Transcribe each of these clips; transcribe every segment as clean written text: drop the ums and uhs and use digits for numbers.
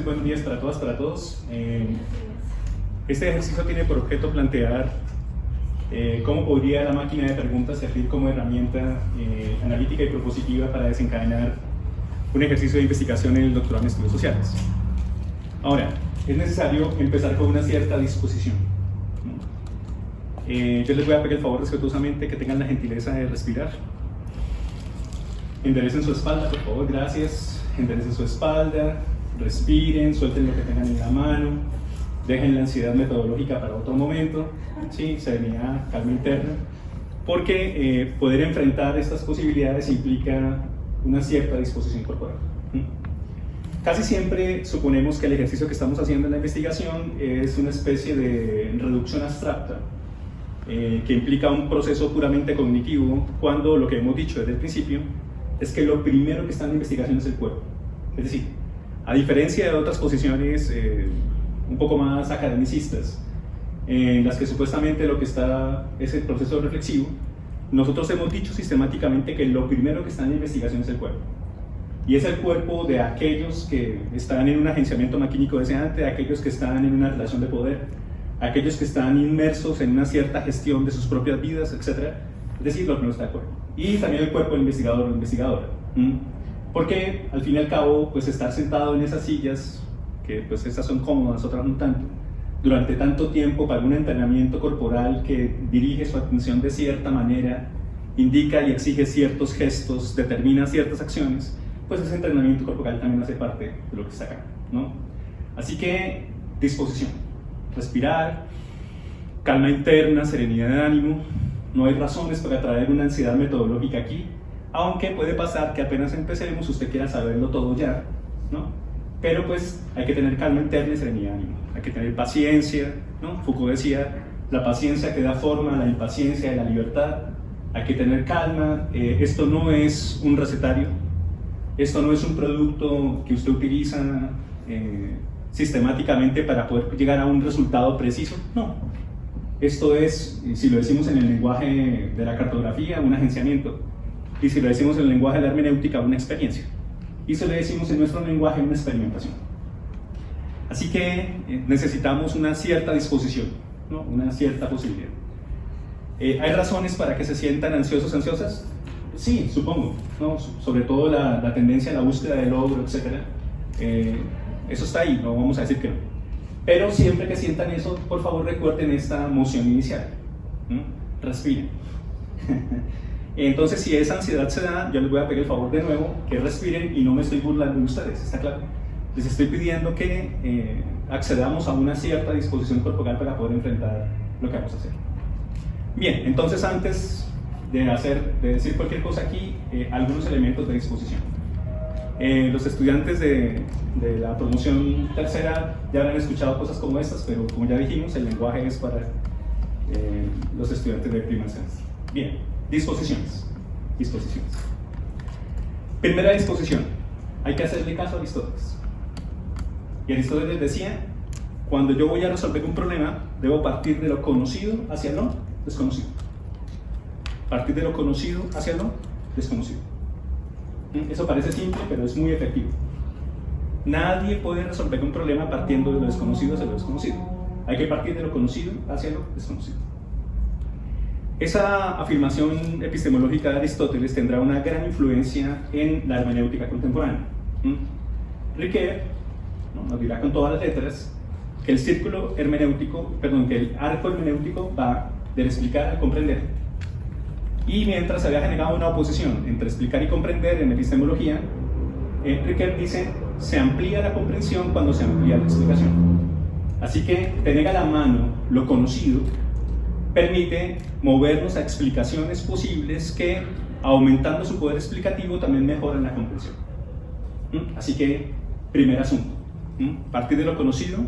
buenos días para todas, para todos. Este ejercicio tiene por objeto plantear cómo podría la máquina de preguntas servir como herramienta analítica y propositiva para desencadenar un ejercicio de investigación en el doctorado en estudios sociales. Ahora, es necesario empezar con una cierta disposición, ¿no? Yo les voy a pedir el favor respetuosamente que tengan la gentileza de respirar. Enderecen su espalda, por favor, gracias. Enderecen su espalda, respiren, suelten lo que tengan en la mano, dejen la ansiedad metodológica para otro momento, ¿sí? Serenidad, calma interna, porque poder enfrentar estas posibilidades implica una cierta disposición corporal. Casi siempre suponemos que el ejercicio que estamos haciendo en la investigación es una especie de reducción abstracta, que implica un proceso puramente cognitivo, cuando lo que hemos dicho desde el principio es que lo primero que está en la investigación es el cuerpo. Es decir, a diferencia de otras posiciones un poco más academicistas, en las que supuestamente lo que está es el proceso reflexivo, nosotros hemos dicho sistemáticamente que lo primero que está en la investigación es el cuerpo. Y es el cuerpo de aquellos que están en un agenciamiento maquínico deseante, de aquellos que están en una relación de poder, aquellos que están inmersos en una cierta gestión de sus propias vidas, etc. Es decir, lo que no está el cuerpo. Y también el cuerpo del investigador o la investigadora. Porque al fin y al cabo, pues estar sentado en esas sillas, que pues estas son cómodas, otras no tanto, durante tanto tiempo para un entrenamiento corporal que dirige su atención de cierta manera, indica y exige ciertos gestos, determina ciertas acciones, pues ese entrenamiento corporal también hace parte de lo que está acá, ¿no? Así que disposición, respirar, calma interna, serenidad de ánimo. No hay razones para traer una ansiedad metodológica aquí, aunque puede pasar que apenas empecemos usted quiera saberlo todo ya, ¿no? Pero pues hay que tener calma interna y serenidad de ánimo, hay que tener paciencia, ¿no? Foucault decía, la paciencia que da forma a la impaciencia de la libertad. Hay que tener calma, esto no es un recetario, esto no es un producto que usted utiliza sistemáticamente para poder llegar a un resultado preciso, no. Esto es, si lo decimos en el lenguaje de la cartografía, un agenciamiento, y si lo decimos en el lenguaje de la hermenéutica, una experiencia, y si lo decimos en nuestro lenguaje, una experimentación. Así que necesitamos una cierta disposición, ¿no? Una cierta posibilidad. ¿Hay razones para que se sientan ansiosos, ansiosas? Sí, supongo, ¿no? Sobre todo la tendencia a la búsqueda de logro, etc. Eso está ahí, no vamos a decir que no. Pero siempre que sientan eso, por favor recuerden esta moción inicial. Respiren. Entonces, si esa ansiedad se da, yo les voy a pedir el favor de nuevo que respiren y no me estoy burlando de ustedes, ¿está claro? Les estoy pidiendo que accedamos a una cierta disposición corporal para poder enfrentar lo que vamos a hacer. Bien, entonces antes de decir cualquier cosa aquí, algunos elementos de disposición. Los estudiantes de la promoción tercera ya habrán escuchado cosas como estas, pero como ya dijimos, el lenguaje es para los estudiantes de primer semestre. Bien, disposiciones. Primera disposición, hay que hacerle caso a Aristóteles. Y Aristóteles decía, cuando yo voy a resolver un problema, debo partir de lo conocido hacia lo desconocido. Partir de lo conocido hacia lo desconocido. Eso parece simple, pero es muy efectivo. Nadie puede resolver un problema partiendo de lo desconocido hacia lo desconocido. Hay que partir de lo conocido hacia lo desconocido. Esa afirmación epistemológica de Aristóteles tendrá una gran influencia en la hermenéutica contemporánea. Ricoeur, ¿no?, nos dirá con todas las letras que que el arco hermenéutico va del explicar al comprender. Y mientras se había generado una oposición entre explicar y comprender en epistemología, Ricoeur dice, se amplía la comprensión cuando se amplía la explicación. Así que tener a la mano lo conocido permite movernos a explicaciones posibles que, aumentando su poder explicativo, también mejoran la comprensión. Así que, primer asunto, partir de lo conocido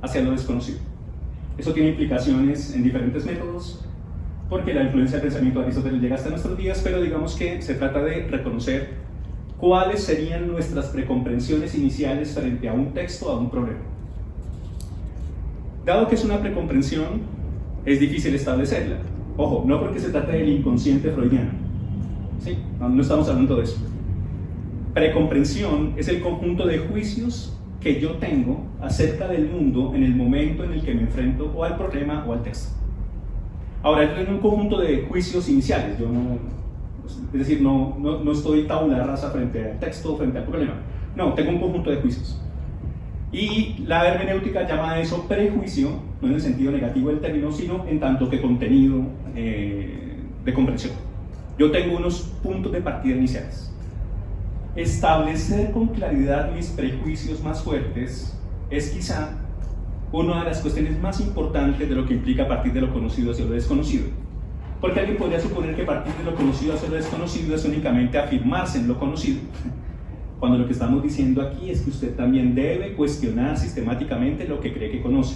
hacia lo desconocido. Eso tiene implicaciones en diferentes métodos, porque la influencia del pensamiento de Aristóteles llega hasta nuestros días, pero digamos que se trata de reconocer cuáles serían nuestras precomprensiones iniciales frente a un texto o a un problema. Dado que es una precomprensión, es difícil establecerla. Ojo, no porque se trate del inconsciente freudiano, ¿sí? No estamos hablando de eso. Precomprensión es el conjunto de juicios que yo tengo acerca del mundo en el momento en el que me enfrento o al problema o al texto. Ahora, yo tengo un conjunto de juicios iniciales, es decir, no estoy tabula rasa frente al texto o frente al problema. No, tengo un conjunto de juicios. Y la hermenéutica llama a eso prejuicio, no en el sentido negativo del término, sino en tanto que contenido de comprensión. Yo tengo unos puntos de partida iniciales. Establecer con claridad mis prejuicios más fuertes es quizá una de las cuestiones más importantes de lo que implica partir de lo conocido hacia lo desconocido. Porque alguien podría suponer que partir de lo conocido hacia lo desconocido es únicamente afirmarse en lo conocido, cuando lo que estamos diciendo aquí es que usted también debe cuestionar sistemáticamente lo que cree que conoce.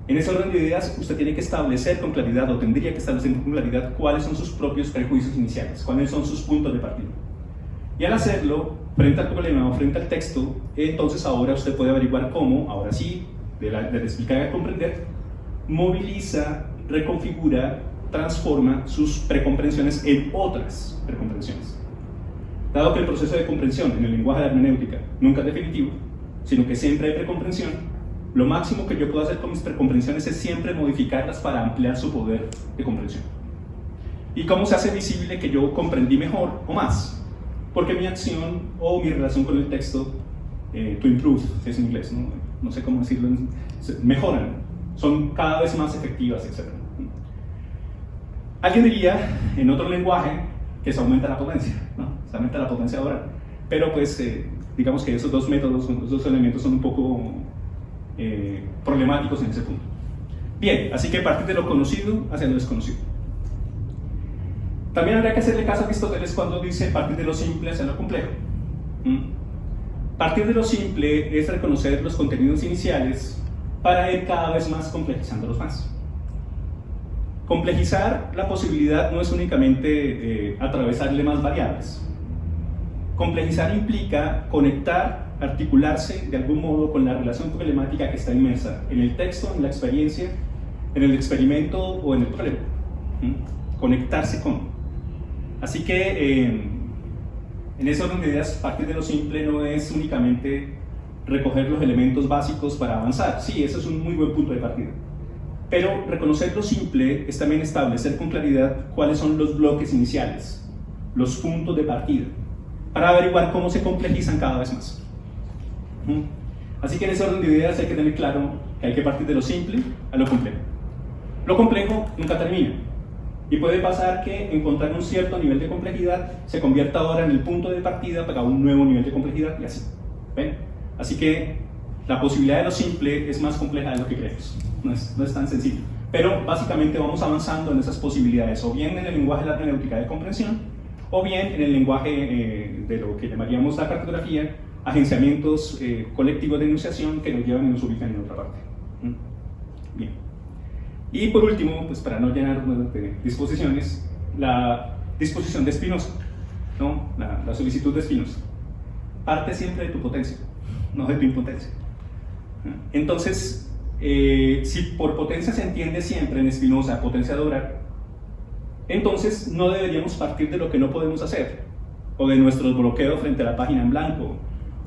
En ese orden de ideas, usted tiene que establecer con claridad, o tendría que establecer con claridad, cuáles son sus propios prejuicios iniciales, cuáles son sus puntos de partida. Y al hacerlo, frente al problema o frente al texto, entonces ahora usted puede averiguar cómo, ahora sí, de explicar a comprender, moviliza, reconfigura, transforma sus precomprensiones en otras precomprensiones. Dado que el proceso de comprensión en el lenguaje de la hermenéutica nunca es definitivo, sino que siempre hay precomprensión, lo máximo que yo puedo hacer con mis precomprensiones es siempre modificarlas para ampliar su poder de comprensión. ¿Y cómo se hace visible que yo comprendí mejor o más? Porque mi acción o mi relación con el texto, to improve, si es en inglés, no sé cómo decirlo, mejoran, son cada vez más efectivas, etc. Alguien diría, en otro lenguaje, que se aumenta la potencia, ¿no? Se aumenta la potencia oral. Pero pues, digamos que esos dos métodos, esos dos elementos son un poco problemáticos en ese punto. Bien, así que partir de lo conocido hacia lo desconocido. También habría que hacerle caso a Aristóteles cuando dice partir de lo simple hacia lo complejo. Partir de lo simple es reconocer los contenidos iniciales para ir cada vez más complejizándolos más. Complejizar la posibilidad no es únicamente atravesarle más variables. Complejizar implica conectar, articularse de algún modo con la relación problemática que está inmersa en el texto, en la experiencia, en el experimento o en el problema. Conectarse con. Así que en ese orden de ideas, partir de lo simple no es únicamente recoger los elementos básicos para avanzar. Sí, eso es un muy buen punto de partida. Pero reconocer lo simple es también establecer con claridad cuáles son los bloques iniciales, los puntos de partida, para averiguar cómo se complejizan cada vez más. Así que en ese orden de ideas hay que tener claro que hay que partir de lo simple a lo complejo. Lo complejo nunca termina, y puede pasar que encontrar un cierto nivel de complejidad se convierta ahora en el punto de partida para un nuevo nivel de complejidad, y así. ¿Ven? Así que la posibilidad de lo simple es más compleja de lo que creemos, no es tan sencillo. Pero básicamente vamos avanzando en esas posibilidades, o bien en el lenguaje de la hermenéutica de comprensión, o bien en el lenguaje de lo que llamaríamos la cartografía, agenciamientos colectivos de enunciación que nos llevan y nos ubican en otra parte. Bien. Y por último, pues para no llenar de disposiciones, la disposición de Spinoza, ¿no? La solicitud de Spinoza. Parte siempre de tu potencia, no de tu impotencia. Entonces, si por potencia se entiende siempre en Spinoza potencia de orar, entonces no deberíamos partir de lo que no podemos hacer, o de nuestros bloqueos frente a la página en blanco,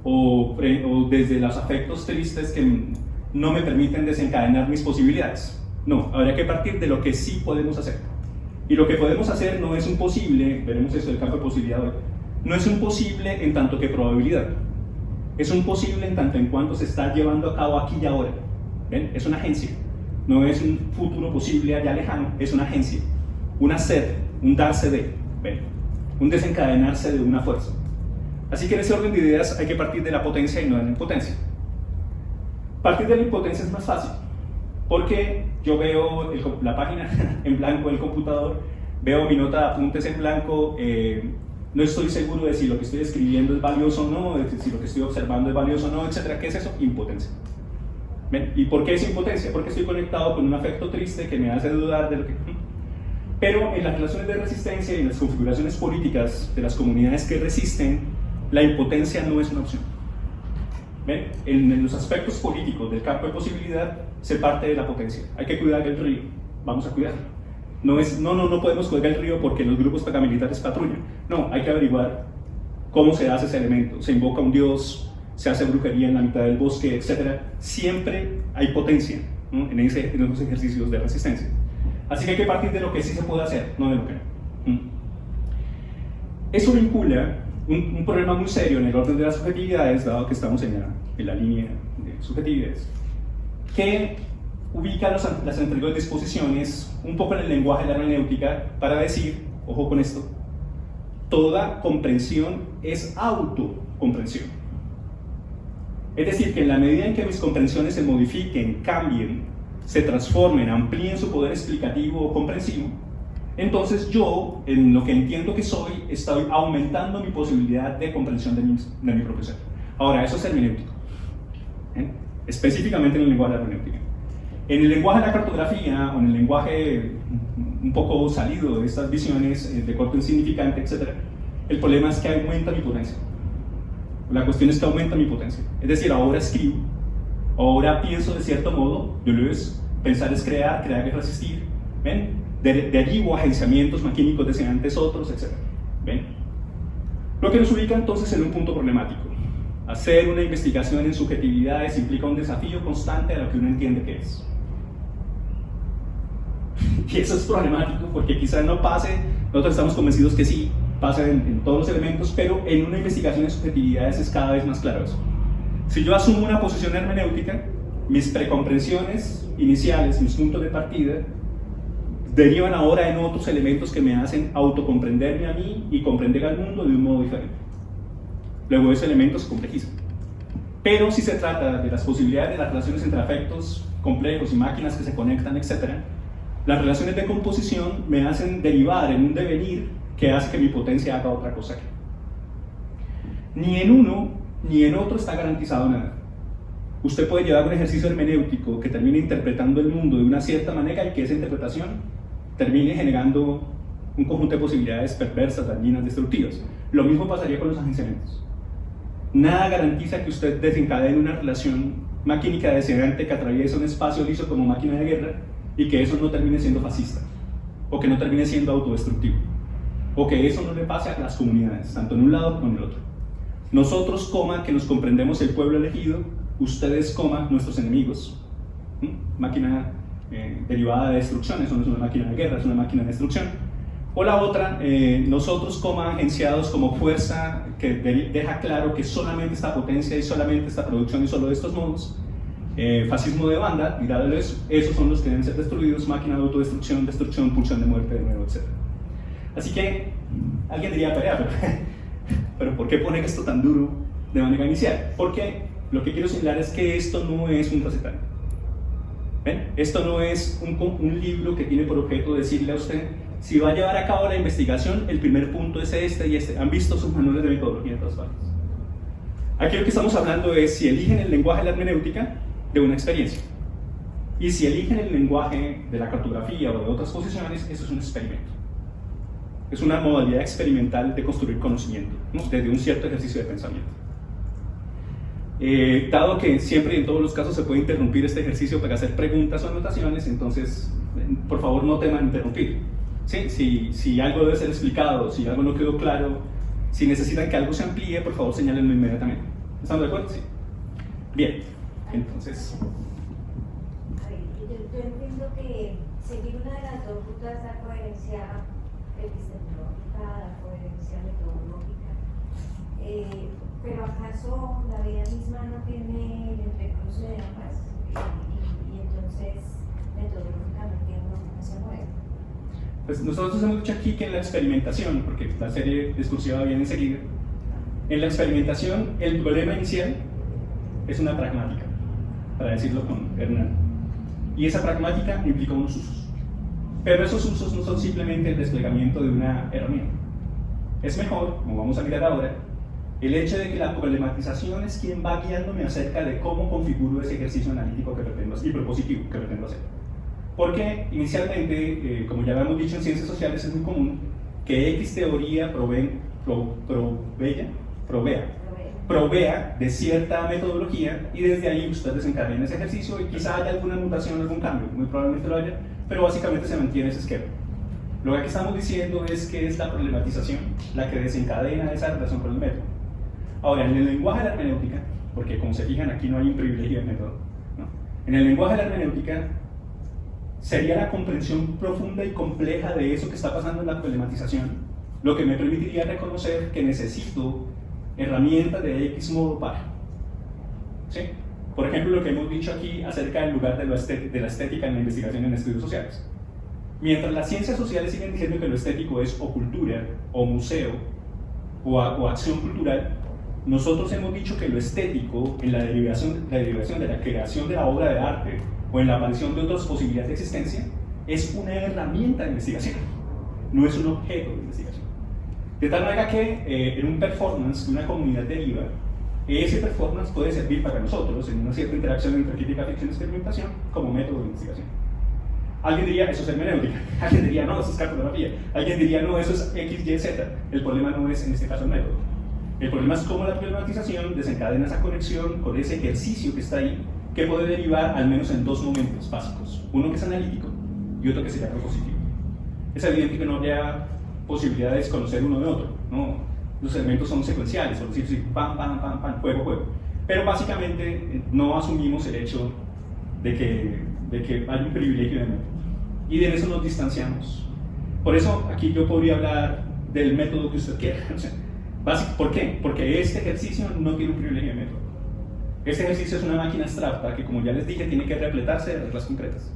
o desde los afectos tristes que no me permiten desencadenar mis posibilidades. No, habría que partir de lo que sí podemos hacer. Y lo que podemos hacer no es un posible, veremos eso del campo de posibilidad hoy, no es un posible en tanto que probabilidad. Es un posible en tanto en cuanto se está llevando a cabo aquí y ahora. ¿Ven? Es una agencia. No es un futuro posible allá lejano, es una agencia. Un hacer, un darse de. ¿Ven? Un desencadenarse de una fuerza. Así que en ese orden de ideas hay que partir de la potencia y no de la impotencia. Partir de la impotencia es más fácil, porque yo veo la página en blanco del computador, veo mi nota de apuntes en blanco, no estoy seguro de si lo que estoy escribiendo es valioso o no, de si lo que estoy observando es valioso o no, etc. ¿Qué es eso? Impotencia. ¿Ven? ¿Y por qué es impotencia? Porque estoy conectado con un afecto triste que me hace dudar de lo que... Pero en las relaciones de resistencia y en las configuraciones políticas de las comunidades que resisten, la impotencia no es una opción. ¿Ven? En los aspectos políticos del campo de posibilidad se parte de la potencia. Hay que cuidar el río, vamos a cuidarlo. No podemos cuidar el río porque los grupos paramilitares patrullan. No, hay que averiguar cómo se hace ese elemento. Se invoca un dios, se hace brujería en la mitad del bosque, etc. Siempre hay potencia, ¿no?, en esos ejercicios de resistencia. Así que hay que partir de lo que sí se puede hacer, no de lo que no. Eso vincula un problema muy serio en el orden de las subjetividades, dado que estamos en la línea de subjetividades, que ubica las anteriores disposiciones un poco en el lenguaje de la hermenéutica para decir, ojo con esto, toda comprensión es autocomprensión. Es decir, que en la medida en que mis comprensiones se modifiquen, cambien, se transformen, amplíen su poder explicativo o comprensivo, entonces yo, en lo que entiendo que soy, estoy aumentando mi posibilidad de comprensión de mi propio ser. Ahora, eso es hermenéutico, específicamente en el lenguaje de la hermenéutica. En el lenguaje de la cartografía, o en el lenguaje un poco salido de estas visiones de corte insignificante, etc., el problema es que aumenta mi potencia. La cuestión es que aumenta mi potencia. Es decir, ahora escribo, ahora pienso de cierto modo, pensar es crear, crear es resistir, ¿ven? De allí hubo agenciamientos maquínicos deseantes otros, etc. ¿Ven? Lo que nos ubica entonces en un punto problemático. Hacer una investigación en subjetividades implica un desafío constante a lo que uno entiende que es. Y eso es problemático porque quizás no pase, nosotros estamos convencidos que sí, pasa en todos los elementos, pero en una investigación en subjetividades es cada vez más claro eso. Si yo asumo una posición hermenéutica, mis precomprensiones iniciales, mis puntos de partida, derivan ahora en otros elementos que me hacen autocomprenderme a mí y comprender al mundo de un modo diferente. Luego esos elementos se complejizan. Pero si se trata de las posibilidades de las relaciones entre afectos complejos y máquinas que se conectan, etc., las relaciones de composición me hacen derivar en un devenir que hace que mi potencia haga otra cosa. Ni en uno ni en otro está garantizado nada. Usted puede llevar un ejercicio hermenéutico que termine interpretando el mundo de una cierta manera y que esa interpretación termine generando un conjunto de posibilidades perversas, dañinas, destructivas. Lo mismo pasaría con los agenciamientos. Nada garantiza que usted desencadene una relación maquínica deseante que atraviesa un espacio liso como máquina de guerra y que eso no termine siendo fascista, o que no termine siendo autodestructivo, o que eso no le pase a las comunidades, tanto en un lado como en el otro. Nosotros, que nos comprendemos el pueblo elegido, ustedes, nuestros enemigos. Máquina derivada de destrucción, eso no es una máquina de guerra, es una máquina de destrucción. O la otra, nosotros, agenciados como fuerza que deja claro que solamente esta potencia y solamente esta producción y solo de estos modos, fascismo de banda, mirádales, esos son los que deben ser destruidos, máquina de autodestrucción, destrucción, pulsión de muerte, de nuevo, etc. Así que, alguien diría, pero ¿por qué ponen esto tan duro de manera inicial? Porque lo que quiero señalar es que esto no es un recetario. ¿Ven? Esto no es un libro que tiene por objeto decirle a usted, si va a llevar a cabo la investigación, el primer punto es este y este. Han visto sus manuales de metodología en todas partes. Aquí lo que estamos hablando es si eligen el lenguaje de la hermenéutica de una experiencia. Y si eligen el lenguaje de la cartografía o de otras posiciones, eso es un experimento. Es una modalidad experimental de construir conocimiento, ¿no?, desde un cierto ejercicio de pensamiento. Dado que siempre y en todos los casos se puede interrumpir este ejercicio para hacer preguntas o anotaciones, entonces por favor no teman interrumpir. ¿Sí? Si algo debe ser explicado, si algo no quedó claro, si necesitan que algo se amplíe, por favor señálenlo inmediatamente. ¿Están de acuerdo? Sí. Bien, entonces... A ver, yo entiendo que seguir una de las dos rutas es la coherencia epistemológica, la coherencia metodológica. Pero ¿acaso la vida misma no tiene el entrecruce de ambas? Y entonces metodológicamente no se mueve. Pues nosotros hemos dicho aquí que en la experimentación, porque la serie discursiva viene enseguida, en la experimentación el problema inicial es una pragmática, para decirlo con Hernán. Y esa pragmática implica unos usos. Pero esos usos no son simplemente el desplegamiento de una herramienta. Es mejor, como vamos a mirar ahora, el hecho de que la problematización es quien va guiándome acerca de cómo configuro ese ejercicio analítico que pretendo hacer y propositivo que pretendo hacer. Porque inicialmente, como ya habíamos dicho en ciencias sociales, es muy común que X teoría provea de cierta metodología y desde ahí usted desencadena ese ejercicio y quizá haya alguna mutación, algún cambio, muy probablemente lo haya, pero básicamente se mantiene ese esquema. Lo que aquí estamos diciendo es que es la problematización la que desencadena esa relación con el método. Ahora, en el lenguaje de la hermenéutica, porque como se fijan aquí no hay un privilegio de método, ¿no? En el lenguaje de la hermenéutica sería la comprensión profunda y compleja de eso que está pasando en la problematización, lo que me permitiría reconocer que necesito herramientas de X modo para. ¿Sí? Por ejemplo, lo que hemos dicho aquí acerca del lugar de la estética en la investigación en estudios sociales. Mientras las ciencias sociales siguen diciendo que lo estético es o cultura, o museo, o acción cultural, nosotros hemos dicho que lo estético, en la derivación de la creación de la obra de arte, o en la aparición de otras posibilidades de existencia, es una herramienta de investigación, no es un objeto de investigación. De tal manera que en un performance de una comunidad deriva, ese performance puede servir para nosotros, en una cierta interacción entre crítica, ficción y experimentación, como método de investigación. Alguien diría, eso es hermenéutica. Alguien diría, no, eso es cartografía. Alguien diría, no, eso es X, Y, Z. El problema no es, en este caso, el método. El problema es cómo la problematización desencadena esa conexión con ese ejercicio que está ahí, que puede derivar al menos en dos momentos básicos. Uno que es analítico y otro que sería propositivo. Es evidente que no habría posibilidad de desconocer uno de otro, ¿no? Los elementos son secuenciales, por decir, pam, pam, pam, pam, juego, juego. Pero básicamente no asumimos el hecho de que hay un privilegio de método. Y de eso nos distanciamos. Por eso aquí yo podría hablar del método que usted quiera. O sea, ¿por qué? Porque este ejercicio no tiene un privilegio de método. Este ejercicio es una máquina abstracta que, como ya les dije, tiene que repletarse de reglas concretas.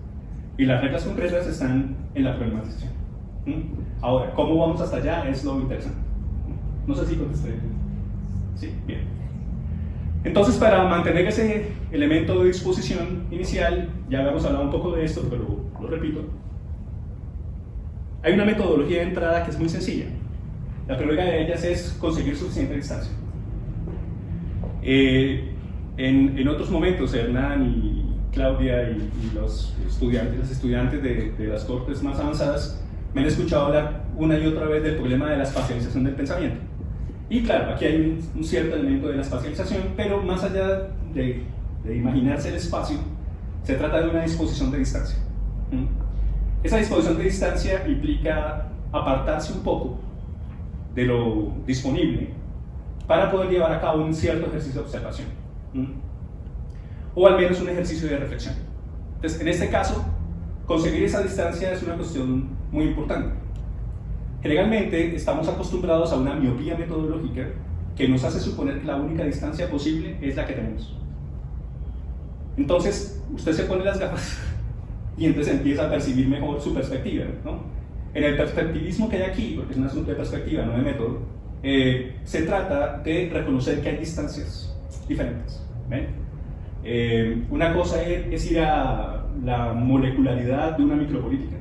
Y las reglas concretas están en la problematización. Ahora, ¿cómo vamos hasta allá? Es lo interesante. No sé si contesté. Sí, bien. Entonces, para mantener ese elemento de disposición inicial, ya habíamos hablado un poco de esto, pero lo repito. Hay una metodología de entrada que es muy sencilla. La primera de ellas es conseguir suficiente distancia. En otros momentos, Hernán y Claudia y los estudiantes de las cortes más avanzadas me han escuchado hablar una y otra vez del problema de la espacialización del pensamiento. Y claro, aquí hay un cierto elemento de la espacialización, pero más allá de imaginarse el espacio, se trata de una disposición de distancia. Esa disposición de distancia implica apartarse un poco de lo disponible para poder llevar a cabo un cierto ejercicio de observación, o al menos un ejercicio de reflexión. Entonces, en este caso, conseguir esa distancia es una cuestión muy importante. Generalmente estamos acostumbrados a una miopía metodológica que nos hace suponer que la única distancia posible es la que tenemos. Entonces, usted se pone las gafas y entonces empieza a percibir mejor su perspectiva, ¿no? En el perspectivismo que hay aquí, porque es un asunto de perspectiva, no de método, se trata de reconocer que hay distancias diferentes. ¿Ven? Una cosa es ir a la molecularidad de una micropolítica,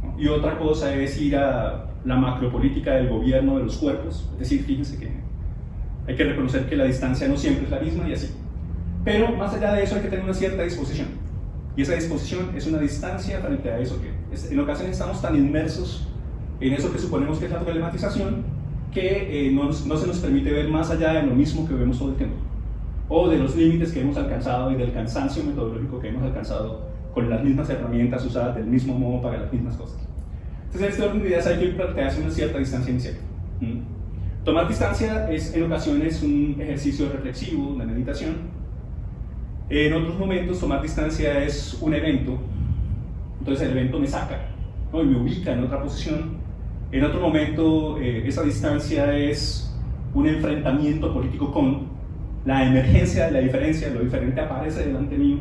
¿no? Y otra cosa es ir a la macropolítica del gobierno de los cuerpos. Es decir, fíjense que hay que reconocer que la distancia no siempre es la misma y así. Pero más allá de eso hay que tener una cierta disposición. Y esa disposición es una distancia frente a eso que en ocasiones estamos tan inmersos en eso que suponemos que es la problematización que no se nos permite ver más allá de lo mismo que vemos todo el tiempo, o de los límites que hemos alcanzado y del cansancio metodológico que hemos alcanzado con las mismas herramientas usadas del mismo modo para las mismas cosas. Entonces, en este orden de ideas hay que plantearse una cierta distancia inicial. Tomar distancia es en ocasiones un ejercicio reflexivo, una meditación. En otros momentos, tomar distancia es un evento. Entonces el evento me saca, ¿no? Y me ubica en otra posición. En otro momento, esa distancia es un enfrentamiento político con la emergencia de la diferencia. Lo diferente aparece delante mío,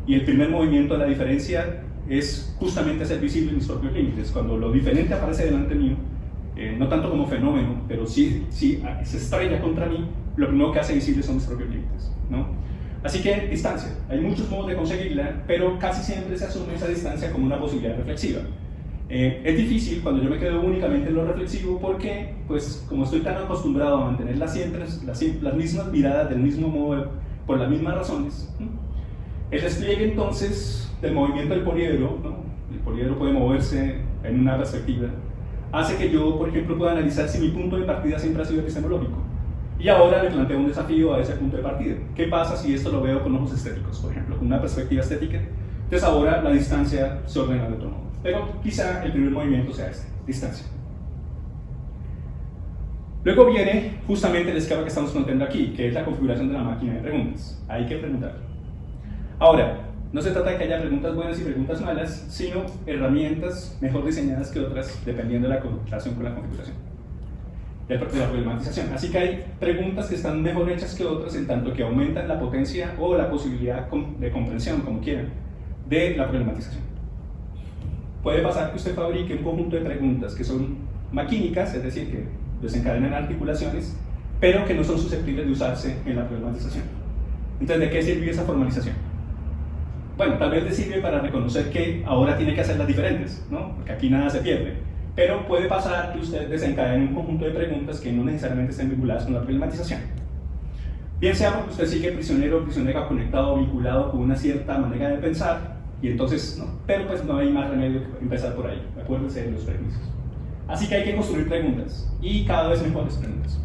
y el primer movimiento de la diferencia es justamente hacer visible mis propios límites. Cuando lo diferente aparece delante mío, no tanto como fenómeno, pero sí se estrella contra mí, lo primero que hace visible son mis propios límites, ¿no? Así que distancia, hay muchos modos de conseguirla, pero casi siempre se asume esa distancia como una posibilidad reflexiva. Es difícil cuando yo me quedo únicamente en lo reflexivo porque, pues, como estoy tan acostumbrado a mantenerlas siempre las mismas miradas del mismo modo, por las mismas razones, el despliegue entonces del movimiento del poliedro, ¿no? El poliedro puede moverse en una perspectiva, hace que yo, por ejemplo, pueda analizar si mi punto de partida siempre ha sido epistemológico. Y ahora le planteo un desafío a ese punto de partida. ¿Qué pasa si esto lo veo con ojos estéticos, por ejemplo, con una perspectiva estética? Entonces ahora la distancia se ordena de otro modo. Pero quizá el primer movimiento sea este, distancia. Luego viene justamente el esquema que estamos planteando aquí, que es la configuración de la máquina de preguntas. Hay que preguntar. Ahora, no se trata de que haya preguntas buenas y preguntas malas, sino herramientas mejor diseñadas que otras, dependiendo de la relación con la configuración, de la problematización. Así que hay preguntas que están mejor hechas que otras, en tanto que aumentan la potencia o la posibilidad de comprensión, como quieran, de la problematización. Puede pasar que usted fabrique un conjunto de preguntas que son maquínicas, es decir, que desencadenan articulaciones, pero que no son susceptibles de usarse en la problematización. Entonces, ¿de qué sirve esa formalización? Bueno, tal vez le sirve para reconocer que ahora tiene que hacerlas diferentes, ¿no? Porque aquí nada se pierde. Pero puede pasar que usted desencadene un conjunto de preguntas que no necesariamente estén vinculadas con la problematización. Bien sea porque usted sigue prisionero o prisionera conectado o vinculado con una cierta manera de pensar, y entonces, no, pero pues no hay más remedio que empezar por ahí, acuérdense de los permisos. Así que hay que construir preguntas, y cada vez mejores preguntas.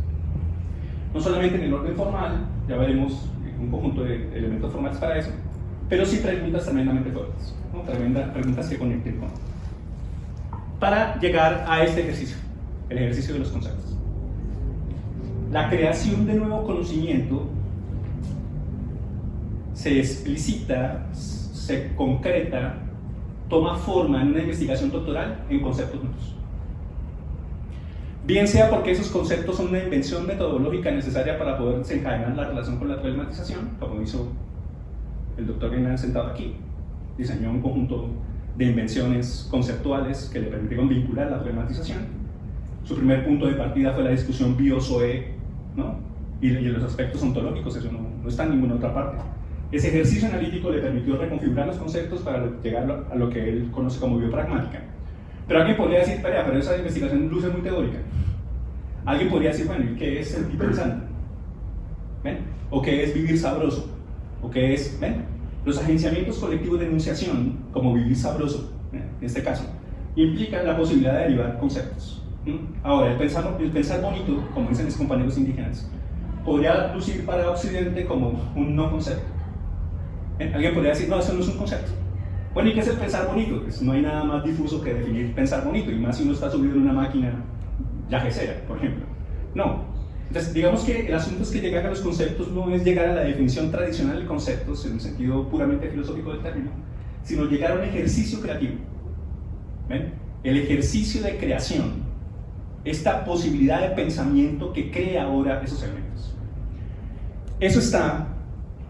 No solamente en el orden formal, ya veremos un conjunto de elementos formales para eso, pero sí preguntas tremendamente fuertes, ¿no? Preguntas que conecten con. Para llegar a este ejercicio, el ejercicio de los conceptos. La creación de nuevo conocimiento se explicita, se concreta, toma forma en una investigación doctoral en conceptos nuevos. Bien sea porque esos conceptos son una invención metodológica necesaria para poder desencadenar la relación con la problematización, como hizo el doctor Renan sentado aquí, diseñó un conjunto de invenciones conceptuales que le permitieron vincular la problematización. Su primer punto de partida fue la discusión bio-SOE, ¿no? y los aspectos ontológicos, eso no está en ninguna otra parte. Ese ejercicio analítico le permitió reconfigurar los conceptos para llegar a lo que él conoce como biopragmática. Pero alguien podría decir, pero esa investigación luce muy teórica. Alguien podría decir, bueno, ¿y qué es sentir pensando? ¿Ven? ¿O qué es vivir sabroso? ¿O qué es, ven? Los agenciamientos colectivos de enunciación, como vivir sabroso, en este caso, implican la posibilidad de derivar conceptos. Ahora, el pensar bonito, como dicen mis compañeros indígenas, podría lucir para Occidente como un no concepto. Alguien podría decir, no, eso no es un concepto. Bueno, ¿y qué es el pensar bonito? Pues no hay nada más difuso que definir pensar bonito, y más si uno está subido en una máquina yajecera, por ejemplo. No. Entonces, digamos que el asunto es que llegar a los conceptos no es llegar a la definición tradicional de conceptos en el sentido puramente filosófico del término, sino llegar a un ejercicio creativo. ¿Ven? El ejercicio de creación, esta posibilidad de pensamiento que crea ahora esos elementos. Eso está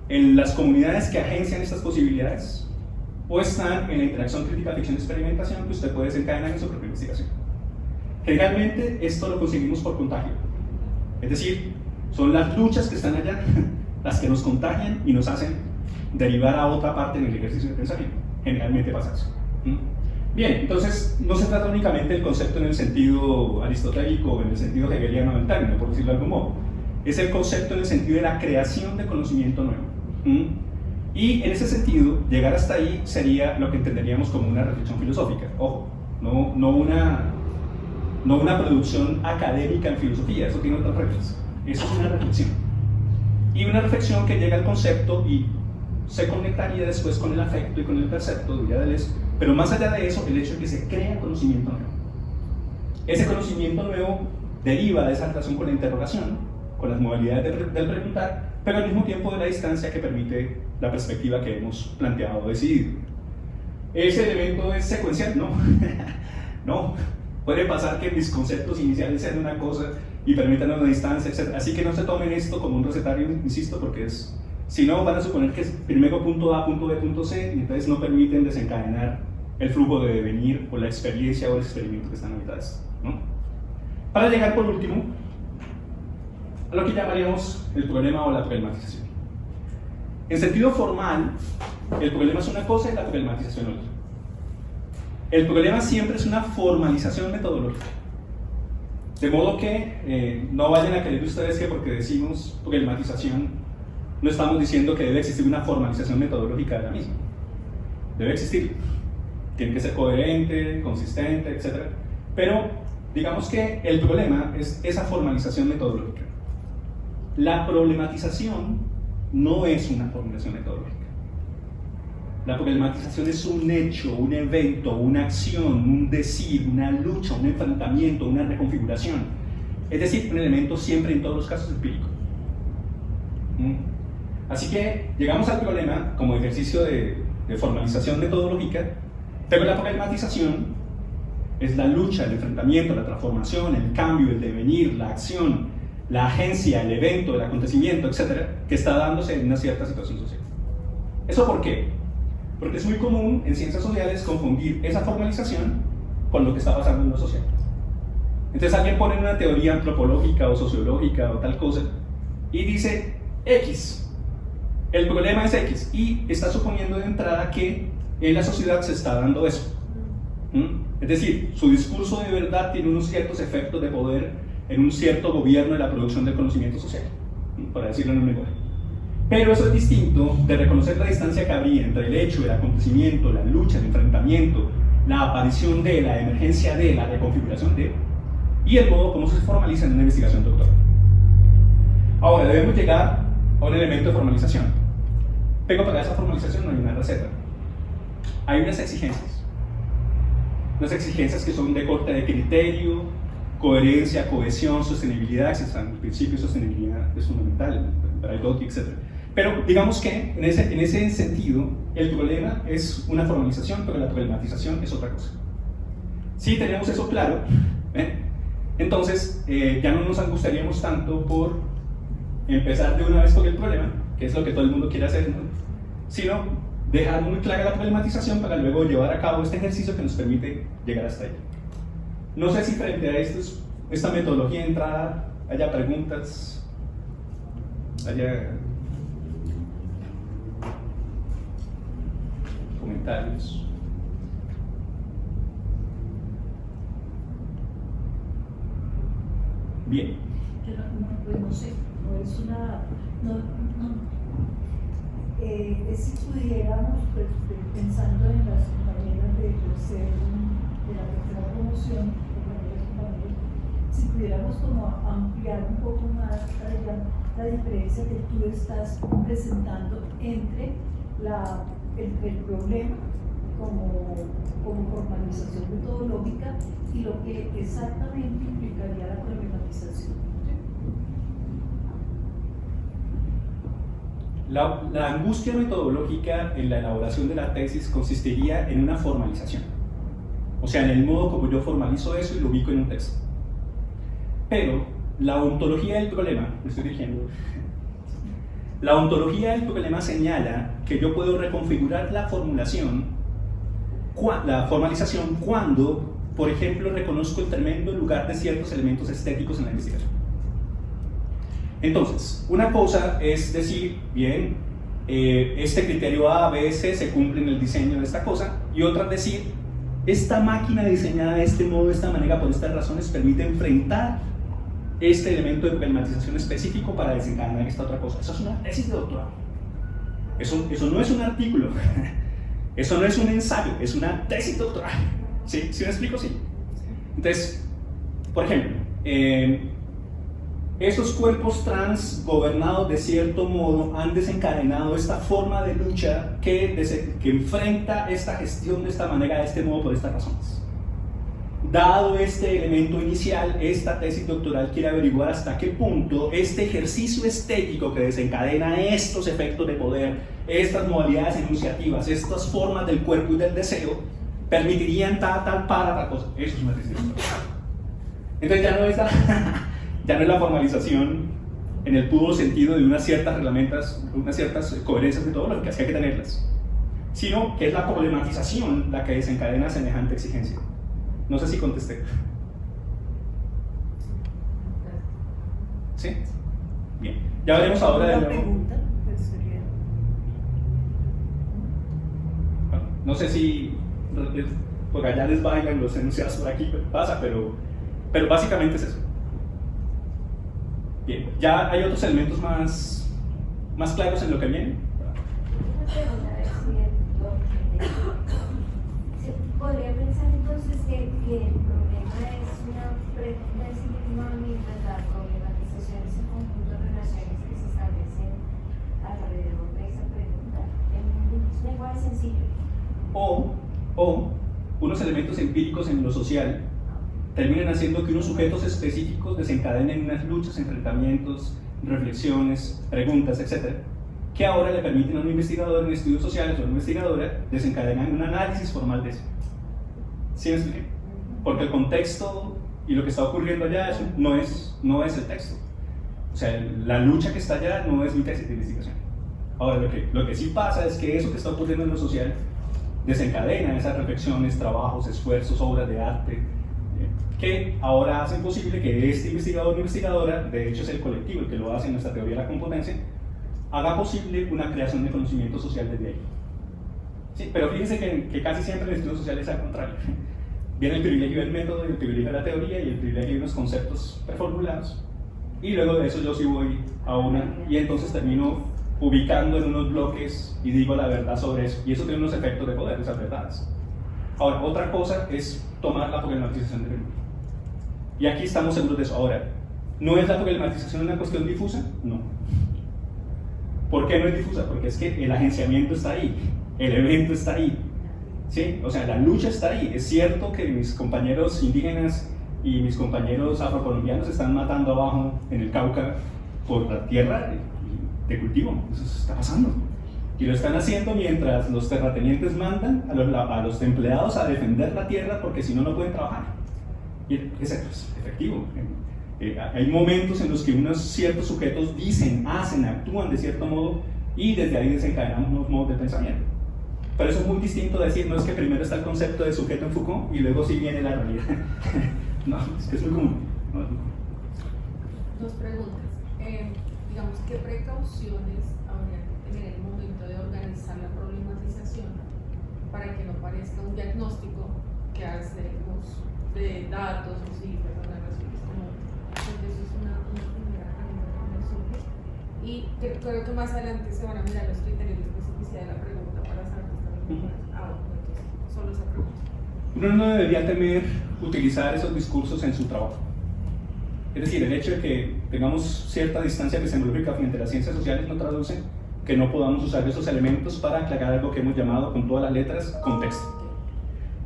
en las comunidades que agencian estas posibilidades, o están en la interacción crítica, ficción, experimentación que usted puede desencadenar en su propia investigación. Generalmente esto lo conseguimos por contagio, es decir, son las luchas que están allá las que nos contagian y nos hacen derivar a otra parte en el ejercicio de pensamiento. Generalmente pasa eso. Bien, entonces no se trata únicamente del concepto en el sentido aristotélico o en el sentido hegeliano del término, por decirlo de algún modo. Es el concepto en el sentido de la creación de conocimiento nuevo. Y en ese sentido, llegar hasta ahí sería lo que entenderíamos como una reflexión filosófica. Ojo, no una producción académica en filosofía, eso tiene otras reglas. Eso es una reflexión. Y una reflexión que llega al concepto y se conectaría después con el afecto y con el percepto, diría Deleuze. Pero más allá de eso, el hecho de que se crea conocimiento nuevo. Ese conocimiento nuevo deriva de esa relación con la interrogación, con las modalidades del preguntar, pero al mismo tiempo de la distancia que permite la perspectiva que hemos planteado o decidido. ¿Ese elemento es secuencial? No. No. Puede pasar que mis conceptos iniciales sean una cosa y permitan una distancia, etc. Así que no se tomen esto como un recetario, insisto, porque si no, van a suponer que es primero punto A, punto B, punto C, y entonces no permiten desencadenar el flujo de devenir o la experiencia o el experimento que están a mitad de esto, ¿no? Para llegar, por último, a lo que llamaríamos el problema o la problematización. En sentido formal, el problema es una cosa y la problematización otra. El problema siempre es una formalización metodológica. De modo que no vayan a creer ustedes que porque decimos problematización, no estamos diciendo que debe existir una formalización metodológica de la misma. Debe existir. Tiene que ser coherente, consistente, etc. Pero digamos que el problema es esa formalización metodológica. La problematización no es una formulación metodológica. La problematización es un hecho, un evento, una acción, un decir, una lucha, un enfrentamiento, una reconfiguración Es decir, un elemento siempre en todos los casos empírico. Así que llegamos al problema como ejercicio de formalización metodológica, pero la problematización es la lucha, el enfrentamiento, la transformación, el cambio, el devenir, la acción, la agencia, el evento, el acontecimiento, etcétera, que está dándose en una cierta situación social. ¿Eso por qué? Porque es muy común en ciencias sociales confundir esa formalización con lo que está pasando en lo social. Entonces alguien pone una teoría antropológica o sociológica o tal cosa y dice X. El problema es X y está suponiendo de entrada que en la sociedad se está dando eso. Es decir, su discurso de verdad tiene unos ciertos efectos de poder en un cierto gobierno de la producción del conocimiento social, para decirlo en un lenguaje. Pero eso es distinto de reconocer la distancia que habría entre el hecho, el acontecimiento, la lucha, el enfrentamiento, la aparición de, la emergencia de, la reconfiguración de, y el modo como se formaliza en una investigación doctoral. Ahora, debemos llegar a un elemento de formalización. Pero para esa formalización no hay una receta. Hay unas exigencias. Unas exigencias que son de corte de criterio, coherencia, cohesión, sostenibilidad, etc. El principio de sostenibilidad es fundamental, para el DOTI, etc. Pero digamos que en ese sentido, el problema es una formalización, pero la problematización es otra cosa. Si tenemos eso claro, entonces ya no nos angustiaríamos tanto por empezar de una vez con el problema, que es lo que todo el mundo quiere hacer, ¿no? Sino dejar muy clara la problematización para luego llevar a cabo este ejercicio que nos permite llegar hasta ahí. No sé si frente a esta metodología de entrada haya preguntas, haya comentarios. Bien. No sé, no es una... si pudiéramos, pues, pensando en las compañeras de la tercera promoción, si pudiéramos como ampliar un poco más la diferencia que tú estás presentando entre el problema como formalización metodológica y lo que exactamente implicaría la problematización. La angustia metodológica en la elaboración de la tesis consistiría en una formalización, o sea, en el modo como yo formalizo eso y lo ubico en un texto. Pero la ontología del problema, me estoy dirigiendo, la ontología del problema señala que yo puedo reconfigurar la formalización cuando, por ejemplo, reconozco el tremendo lugar de ciertos elementos estéticos en la investigación. Entonces, una cosa es decir, bien, este criterio A, B, C se cumple en el diseño de esta cosa, y otra es decir, esta máquina diseñada de este modo, de esta manera, por estas razones, permite enfrentar este elemento de problematización específico para desencadenar esta otra cosa. Eso es una tesis de doctorado. Eso no es un artículo, eso no es un ensayo, es una tesis doctoral. ¿Sí? ¿Sí me explico? Sí. Entonces, por ejemplo, esos cuerpos trans gobernados de cierto modo han desencadenado esta forma de lucha que enfrenta esta gestión de esta manera, de este modo, por estas razones. Dado este elemento inicial, esta tesis doctoral quiere averiguar hasta qué punto este ejercicio estético que desencadena estos efectos de poder, estas modalidades enunciativas, estas formas del cuerpo y del deseo, permitirían tal cosa. Eso es una tesis doctoral. Entonces ya no es la formalización en el puro sentido de unas ciertas coherencias metodológicas que hay que tenerlas, sino que es la problematización la que desencadena semejante exigencia. No sé si contesté. ¿Sí? Bien. Ya veremos ahora de nuevo. Pregunta, pues, sería... No sé si por allá les bailan los enunciados por aquí, pasa, pero básicamente es eso. Bien, ya hay otros elementos más claros en lo que viene. Una pregunta, a ver si se podría pensar entonces que el problema es una pregunta en sí misma, mientras la problematización es el conjunto de relaciones que se establecen alrededor de esa pregunta en un lenguaje sencillo. O unos elementos empíricos en lo social terminan haciendo que unos sujetos específicos desencadenen unas luchas, enfrentamientos, reflexiones, preguntas, etc., que ahora le permiten a un investigador en estudios sociales o una investigadora desencadenar un análisis formal de eso. ¿Sí me expliqué? Porque el contexto y lo que está ocurriendo allá no es el texto. O sea, la lucha que está allá no es mi tesis de investigación. Ahora, lo que sí pasa es que eso que está ocurriendo en lo social desencadena esas reflexiones, trabajos, esfuerzos, obras de arte, que ahora hacen posible que este investigador o investigadora, de hecho es el colectivo el que lo hace en nuestra teoría de la competencia, haga posible una creación de conocimiento social desde ahí. Sí, pero fíjense que casi siempre en estudios sociales es al contrario. Viene el privilegio del método, el privilegio de la teoría y el privilegio de unos conceptos preformulados. Y luego de eso yo sí voy a una, y entonces termino ubicando en unos bloques y digo la verdad sobre eso. Y eso tiene unos efectos de poder, esas verdades. Ahora, otra cosa es tomar la problematización de memoria. Y aquí estamos seguros de eso. Ahora, ¿no es la problematización una cuestión difusa? No. ¿Por qué no es difusa? Porque es que el agenciamiento está ahí, el evento está ahí. ¿Sí? O sea, la lucha está ahí. Es cierto que mis compañeros indígenas y mis compañeros afrocolombianos están matando abajo en el Cauca por la tierra de cultivo. Eso está pasando. Y lo están haciendo mientras los terratenientes mandan a los empleados a defender la tierra porque si no, no pueden trabajar. Y es efectivo. Hay momentos en los que unos ciertos sujetos dicen, hacen, actúan de cierto modo y desde ahí desencadenamos unos modos de pensamiento. Pero eso es muy distinto de decir, no es que primero está el concepto de sujeto en Foucault y luego sí viene la realidad. No, es que es muy común. No, es muy común. Dos preguntas. Digamos, ¿qué precauciones habría que tener en el momento de organizar la problematización para que no parezca un diagnóstico que hacemos de datos o cifras o narraciones como? Entonces eso es una primera pregunta que me surge. Y creo que más adelante se van a mirar los criterios de especificidad de la pregunta para saber qué está entonces, solo esa pregunta. Uno no debería temer utilizar esos discursos en su trabajo. Es decir, el hecho de que tengamos cierta distancia epistemológica frente a las ciencias sociales no traduce que no podamos usar esos elementos para aclarar algo que hemos llamado con todas las letras contexto.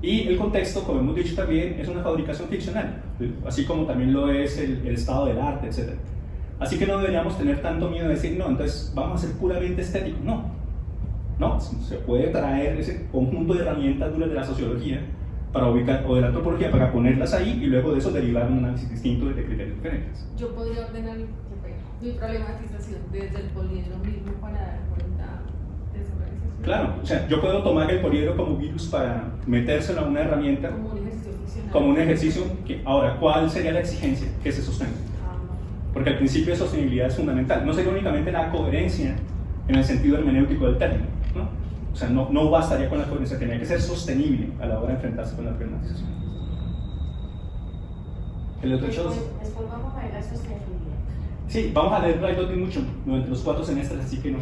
Y el contexto, como hemos dicho también, es una fabricación ficcional, así como también lo es el estado del arte, etc. Así que no deberíamos tener tanto miedo de decir, no, entonces vamos a ser puramente estéticos. No, se puede traer ese conjunto de herramientas duras de la sociología para ubicar, o de la antropología, para ponerlas ahí y luego de eso derivar un análisis distinto de criterios diferentes. Yo podría ordenar mi problematización desde el poliedro mismo para dar cuenta de esa organización. Claro, o sea, yo puedo tomar el poliedro como virus para metérselo a una herramienta, como un ejercicio funcional. como un ejercicio que, ahora, ¿cuál sería la exigencia? Que se sostenga. Porque el principio de sostenibilidad es fundamental. No sería únicamente la coherencia en el sentido hermenéutico del término, ¿no? O sea, no bastaría con la coherencia, tenía que ser sostenible a la hora de enfrentarse con la problematización. El otro hecho Después vamos a ver la sostenibilidad. Sí, vamos a leer Railroad mucho durante los 4 semestres, así que no.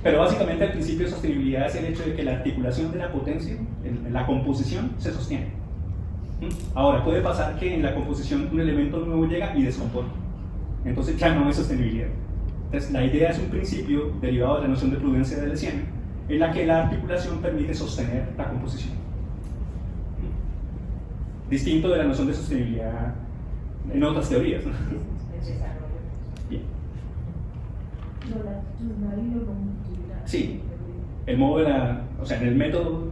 Pero básicamente el principio de sostenibilidad es el hecho de que la articulación de la potencia, la composición, se sostiene. Ahora, puede pasar que en la composición un elemento nuevo llega y descompone. Entonces ya no hay sostenibilidad. Entonces la idea es un principio derivado de la noción de prudencia de Deleuze, en la que la articulación permite sostener la composición. Distinto de la noción de sostenibilidad en otras teorías, ¿no? Bien. Sí, el modo de o sea, en el método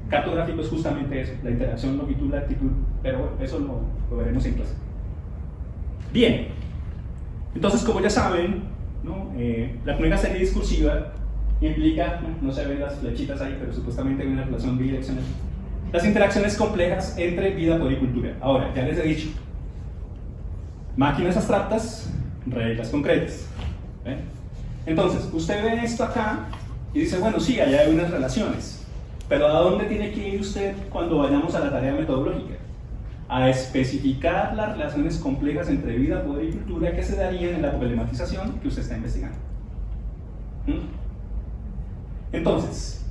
cartográfico es justamente eso, la interacción longitud-latitud, pero bueno, eso lo veremos en clase. Bien, entonces como ya saben, ¿no? La primera serie discursiva implica, no se ven las flechitas ahí, pero supuestamente hay una relación bidireccional. Las interacciones complejas entre vida, poder y cultura. Ahora, ya les he dicho, máquinas abstractas, reglas concretas. Entonces, usted ve esto acá y dice, bueno, sí, allá hay unas relaciones, pero ¿a dónde tiene que ir usted cuando vayamos a la tarea metodológica? A especificar las relaciones complejas entre vida, poder y cultura que se darían en la problematización que usted está investigando. Entonces,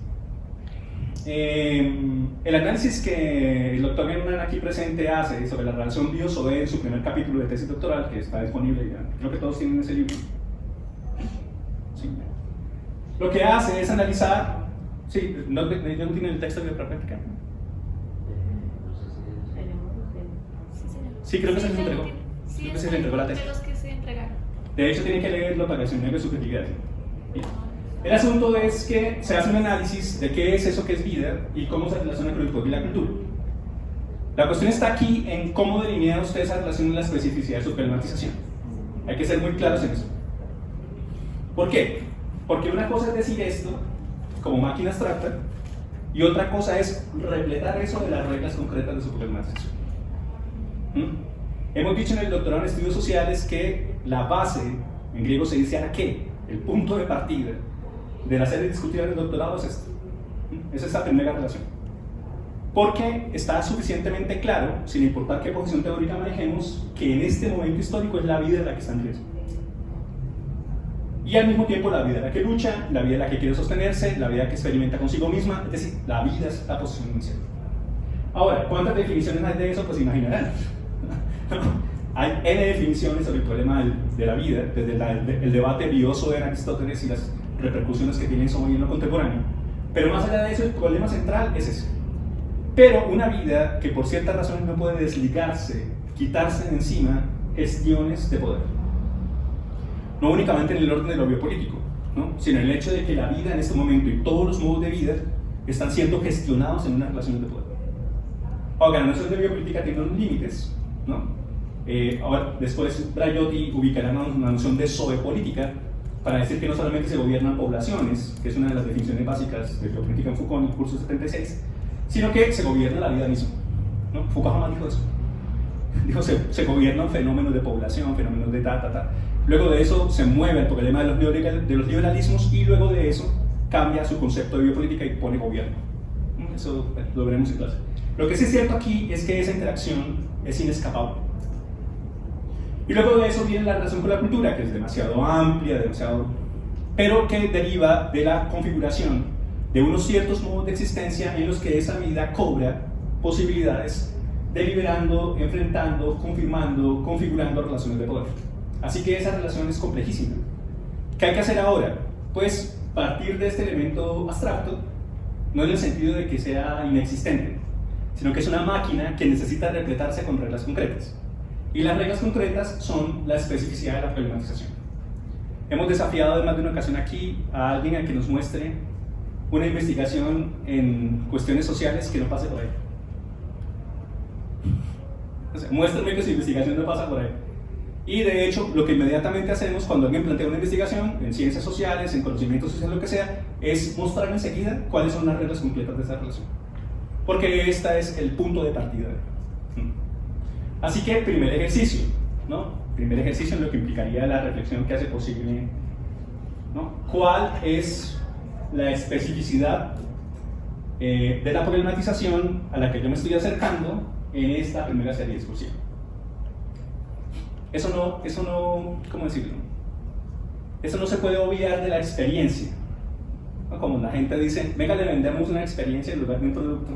el análisis que el doctor Hernán aquí presente hace sobre la relación Bios-Odé en su primer capítulo de tesis doctoral, que está disponible ya, creo que todos tienen ese libro. Sí. Lo que hace es analizar, sí, ¿no tienen el texto de práctica? Sí, creo que se les entregó. Sí, Creo que se les entregó la de tesis. los que se entregaron. De hecho, tienen que leerlo para que se de subjetividad. Bien. El asunto es que se hace un análisis de qué es eso que es vida y cómo se relaciona con el pueblo y la cultura. La cuestión está aquí en cómo delinea usted esa relación en la especificidad de su problematización. Hay que ser muy claros en eso. ¿Por qué? Porque una cosa es decir esto como máquina abstracta y otra cosa es repletar eso de las reglas concretas de su problematización. Hemos dicho en el doctorado en estudios sociales que la base, en griego se dice arqué, el punto de partida de la serie discutida del doctorado es esto. Es esta primera relación. Porque está suficientemente claro, sin importar qué posición teórica manejemos, que en este momento histórico es la vida la que está en riesgo. Y al mismo tiempo la vida la que lucha, la vida la que quiere sostenerse, la vida que experimenta consigo misma, es decir, la vida es la posición inicial. Ahora, ¿cuántas definiciones hay de eso? Pues imaginarán. Hay N definiciones sobre el problema de la vida, desde el debate bioso de Aristóteles y las repercusiones que tiene eso hoy en lo contemporáneo. Pero más allá de eso, el problema central es ese. Pero una vida que por ciertas razones no puede desligarse, quitarse de encima gestiones de poder. No únicamente en el orden de lo biopolítico, ¿no? Sino en el hecho de que la vida en este momento y todos los modos de vida están siendo gestionados en unas relaciones de poder. Ahora, la noción de biopolítica tiene unos límites, ¿no? Ahora, después Brayotti ubicará una noción de zoopolítica para decir que no solamente se gobiernan poblaciones, que es una de las definiciones básicas de biopolítica en Foucault en el curso 76, sino que se gobierna la vida misma, ¿no? Foucault jamás dijo eso. Dijo, se gobiernan fenómenos de población, fenómenos de ta. Luego de eso se mueve el problema de los liberalismos y luego de eso cambia su concepto de biopolítica y pone gobierno. Eso lo veremos en clase. Lo que sí es cierto aquí es que esa interacción es inescapable. Y luego de eso viene la relación con la cultura, que es demasiado amplia, pero que deriva de la configuración de unos ciertos modos de existencia en los que esa vida cobra posibilidades, deliberando, enfrentando, confirmando, configurando relaciones de poder. Así que esa relación es complejísima. ¿Qué hay que hacer ahora? Pues partir de este elemento abstracto, no en el sentido de que sea inexistente, sino que es una máquina que necesita repletarse con reglas concretas. Y las reglas concretas son la especificidad de la problematización. Hemos desafiado en más de una ocasión aquí a alguien a que nos muestre una investigación en cuestiones sociales que no pase por ahí. O sea, muéstrame que su investigación no pasa por ahí. Y de hecho, lo que inmediatamente hacemos cuando alguien plantea una investigación en ciencias sociales, en conocimiento social, lo que sea, es mostrar enseguida cuáles son las reglas completas de esa relación. Porque este es el punto de partida. Así que, primer ejercicio, ¿no? Primer ejercicio en lo que implicaría la reflexión que hace posible, ¿no? ¿Cuál es la especificidad de la problematización a la que yo me estoy acercando en esta primera serie discursiva? Eso no, ¿cómo decirlo? Eso no se puede obviar de la experiencia, ¿no? Como la gente dice, venga, le vendemos una experiencia en lugar de un producto.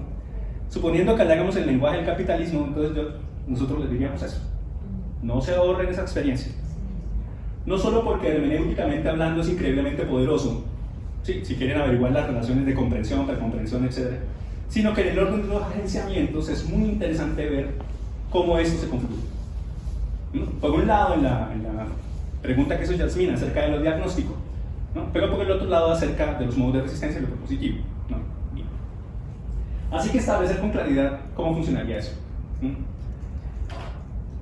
Suponiendo que le hagamos el lenguaje del capitalismo, entonces nosotros les diríamos eso. No se ahorren esa experiencia. No solo porque hermenéuticamente hablando es increíblemente poderoso, ¿sí? Si quieren averiguar las relaciones de comprensión, precomprensión, etc., sino que en el orden de los agenciamientos es muy interesante ver cómo esto se configura. Por un lado, en la pregunta que hizo Yasmina acerca de lo diagnóstico, ¿no? Pero por el otro lado acerca de los modos de resistencia y lo propositivo, ¿no? Bien. Así que establecer con claridad cómo funcionaría eso.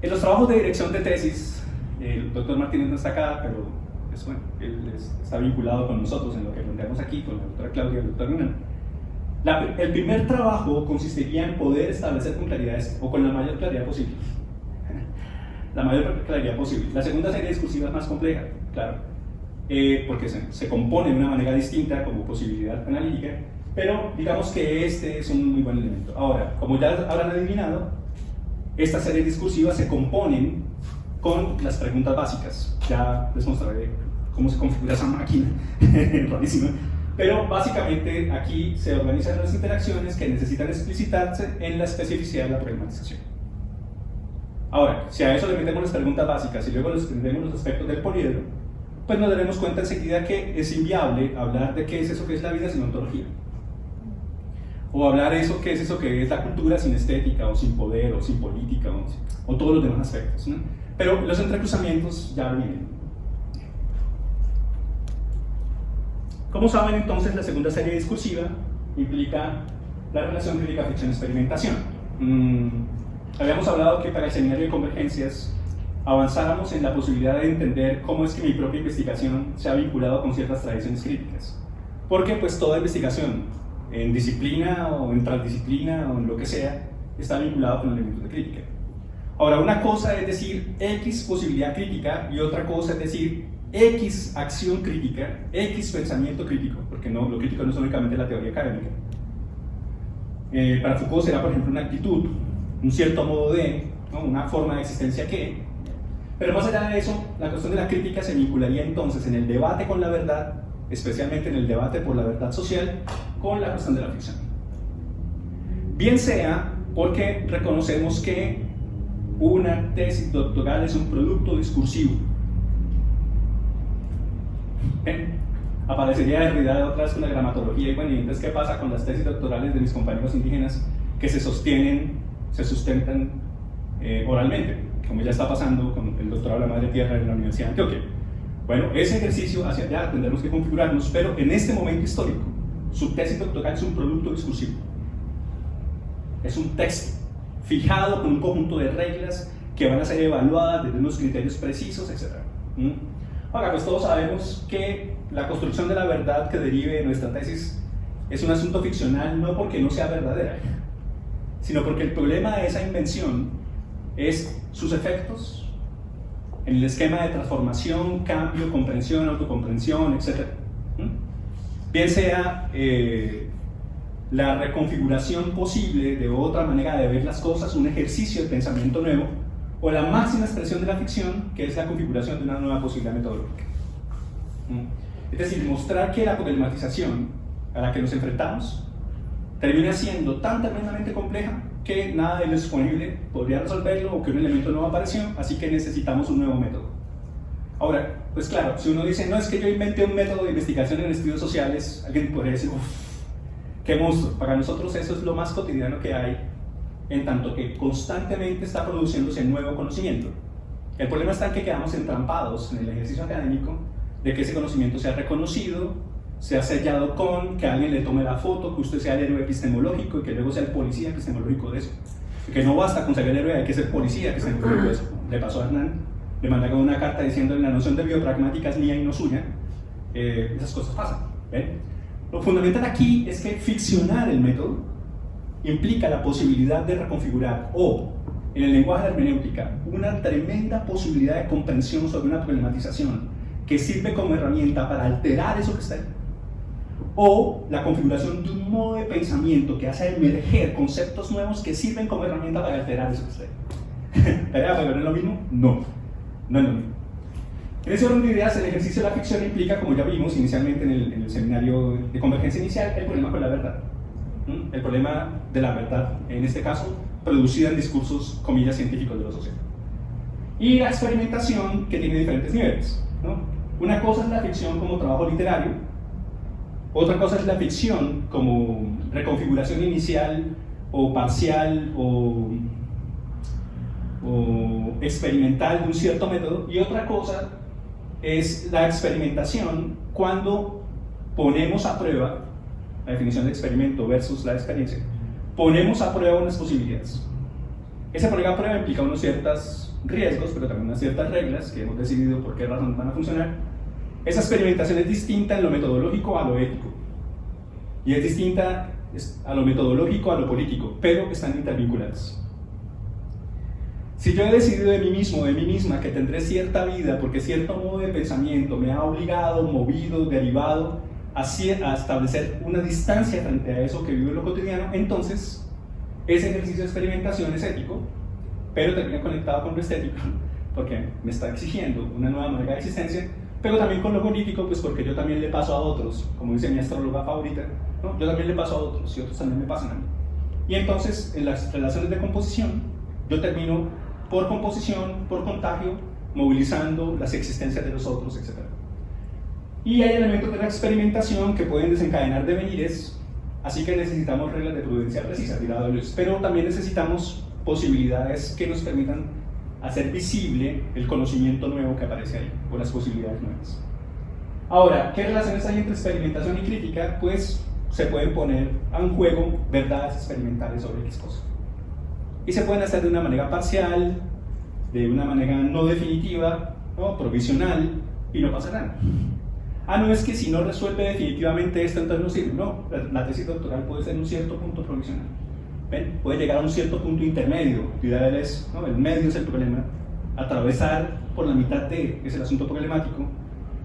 En los trabajos de dirección de tesis, el doctor Martínez no está acá, pero pues, bueno, él está vinculado con nosotros en lo que planteamos aquí, con la doctora Claudia y el doctor Nunan. El primer trabajo consistiría en poder establecer con claridad esto, o con la mayor claridad posible. La mayor claridad posible. La segunda serie discursiva es más compleja, claro, porque se compone de una manera distinta como posibilidad analítica, pero digamos que este es un muy buen elemento. Ahora, como ya habrán adivinado, estas series discursivas se componen con las preguntas básicas. Ya les mostraré cómo se configura esa máquina, rarísima. Pero básicamente aquí se organizan las interacciones que necesitan explicitarse en la especificidad de la problematización. Ahora, si a eso le metemos las preguntas básicas y luego les entendemos los aspectos del poliedro, pues nos daremos cuenta enseguida que es inviable hablar de qué es eso que es la vida sin ontología. O hablar eso, ¿qué es eso que es la cultura sin estética, o sin poder, o sin política, o todos los demás aspectos, ¿no? Pero los entrecruzamientos ya vienen. Como saben, entonces, la segunda serie discursiva implica la relación crítica-ficción-experimentación. Habíamos hablado que para el seminario de convergencias avanzáramos en la posibilidad de entender cómo es que mi propia investigación se ha vinculado con ciertas tradiciones críticas. Porque pues toda investigación, en disciplina o en transdisciplina o en lo que sea, está vinculado con elementos de crítica. Ahora, una cosa es decir X posibilidad crítica y otra cosa es decir X acción crítica, X pensamiento crítico, porque no, lo crítico no es únicamente la teoría académica. Para Foucault será, por ejemplo, una actitud, un cierto modo de, ¿no? Una forma de existencia que. Pero más allá de eso, la cuestión de la crítica se vincularía entonces en el debate con la verdad, especialmente en el debate por la verdad social, con la cuestión de la ficción. Bien sea porque reconocemos que una tesis doctoral es un producto discursivo. Aparecería Derrida otra vez con la gramatología y bueno, y entonces ¿qué pasa con las tesis doctorales de mis compañeros indígenas que se sustentan oralmente, como ya está pasando con el doctorado de la Madre Tierra en la Universidad de Antioquia? Bueno, ese ejercicio hacia allá tendremos que configurarnos, pero en este momento histórico, su tesis doctoral es un producto discursivo. Es un texto fijado con un conjunto de reglas que van a ser evaluadas desde unos criterios precisos, etc. Ahora, pues todos sabemos que la construcción de la verdad que derive de nuestra tesis es un asunto ficcional, no porque no sea verdadera, sino porque el problema de esa invención es sus efectos en el esquema de transformación, cambio, comprensión, autocomprensión, etc. Bien sea la reconfiguración posible de otra manera de ver las cosas, un ejercicio de pensamiento nuevo, o la máxima expresión de la ficción, que es la configuración de una nueva posibilidad metodológica. Es decir, mostrar que la problematización a la que nos enfrentamos termina siendo tan tremendamente compleja que nada de lo disponible podría resolverlo o que un elemento nuevo apareció, así que necesitamos un nuevo método. Ahora, pues claro, si uno dice, no, es que yo inventé un método de investigación en estudios sociales, alguien podría decir, uff, qué monstruo. Para nosotros eso es lo más cotidiano que hay, en tanto que constantemente está produciéndose nuevo conocimiento. El problema está en que quedamos entrampados en el ejercicio académico de que ese conocimiento sea reconocido, sea sellado con, que alguien le tome la foto, que usted sea el héroe epistemológico y que luego sea el policía epistemológico de eso. Y que no basta con ser el héroe, hay que ser policía epistemológico de eso. Le pasó a Hernán, le mandaron una carta diciendo la noción de biopragmática es mía y no suya. Esas cosas pasan, ¿ven? Lo fundamental aquí es que ficcionar el método implica la posibilidad de reconfigurar o, en el lenguaje de la hermenéutica, una tremenda posibilidad de comprensión sobre una problematización que sirve como herramienta para alterar eso que está ahí, o la configuración de un modo de pensamiento que hace emerger conceptos nuevos que sirven como herramienta para alterar eso que está ahí. ¿Pero no es lo mismo? No, no es lo mismo. En ese orden de ideas, el ejercicio de la ficción implica, como ya vimos inicialmente en el seminario de convergencia inicial, el problema con la verdad. El problema de la verdad, en este caso, producida en discursos, comillas, científicos de lo social. Y la experimentación, que tiene diferentes niveles, ¿no? Una cosa es la ficción como trabajo literario, otra cosa es la ficción como reconfiguración inicial o parcial o experimental de un cierto método, y otra cosa es la experimentación cuando ponemos a prueba, la definición de experimento versus la experiencia, ponemos a prueba unas posibilidades. Ese poner a prueba implica unos ciertos riesgos, pero también unas ciertas reglas que hemos decidido por qué razón van a funcionar. Esa experimentación es distinta en lo metodológico a lo ético, y es distinta a lo metodológico a lo político, pero están intervinculadas. Si yo he decidido de mí mismo, de mí misma, que tendré cierta vida porque cierto modo de pensamiento me ha obligado, movido, derivado a establecer una distancia frente a eso que vivo en lo cotidiano, entonces ese ejercicio de experimentación es ético, pero termina conectado con lo estético, porque me está exigiendo una nueva manera de existencia, pero también con lo político, pues porque yo también le paso a otros, como dice mi astróloga favorita, ¿no? Yo también le paso a otros y otros también me pasan a mí. Y entonces, en las relaciones de composición, yo termino por composición, por contagio, movilizando las existencias de los otros, etc. Y hay elementos de la experimentación que pueden desencadenar devenires Así que necesitamos reglas de prudencia precisas, dirá Deleuze, pero también necesitamos posibilidades que nos permitan hacer visible el conocimiento nuevo que aparece ahí, o las posibilidades nuevas. Ahora, ¿qué relaciones hay entre experimentación y crítica? Pues se pueden poner a un juego verdades experimentales sobre X cosa. Y se pueden hacer de una manera parcial, de una manera no definitiva, ¿no? Provisional, y no pasa nada. No es que si no resuelve definitivamente esto, entonces no sirve. No, la tesis doctoral puede ser un cierto punto provisional. ¿Ven? Puede llegar a un cierto punto intermedio. ¿No? El medio es el problema. Atravesar por la mitad es el asunto problemático.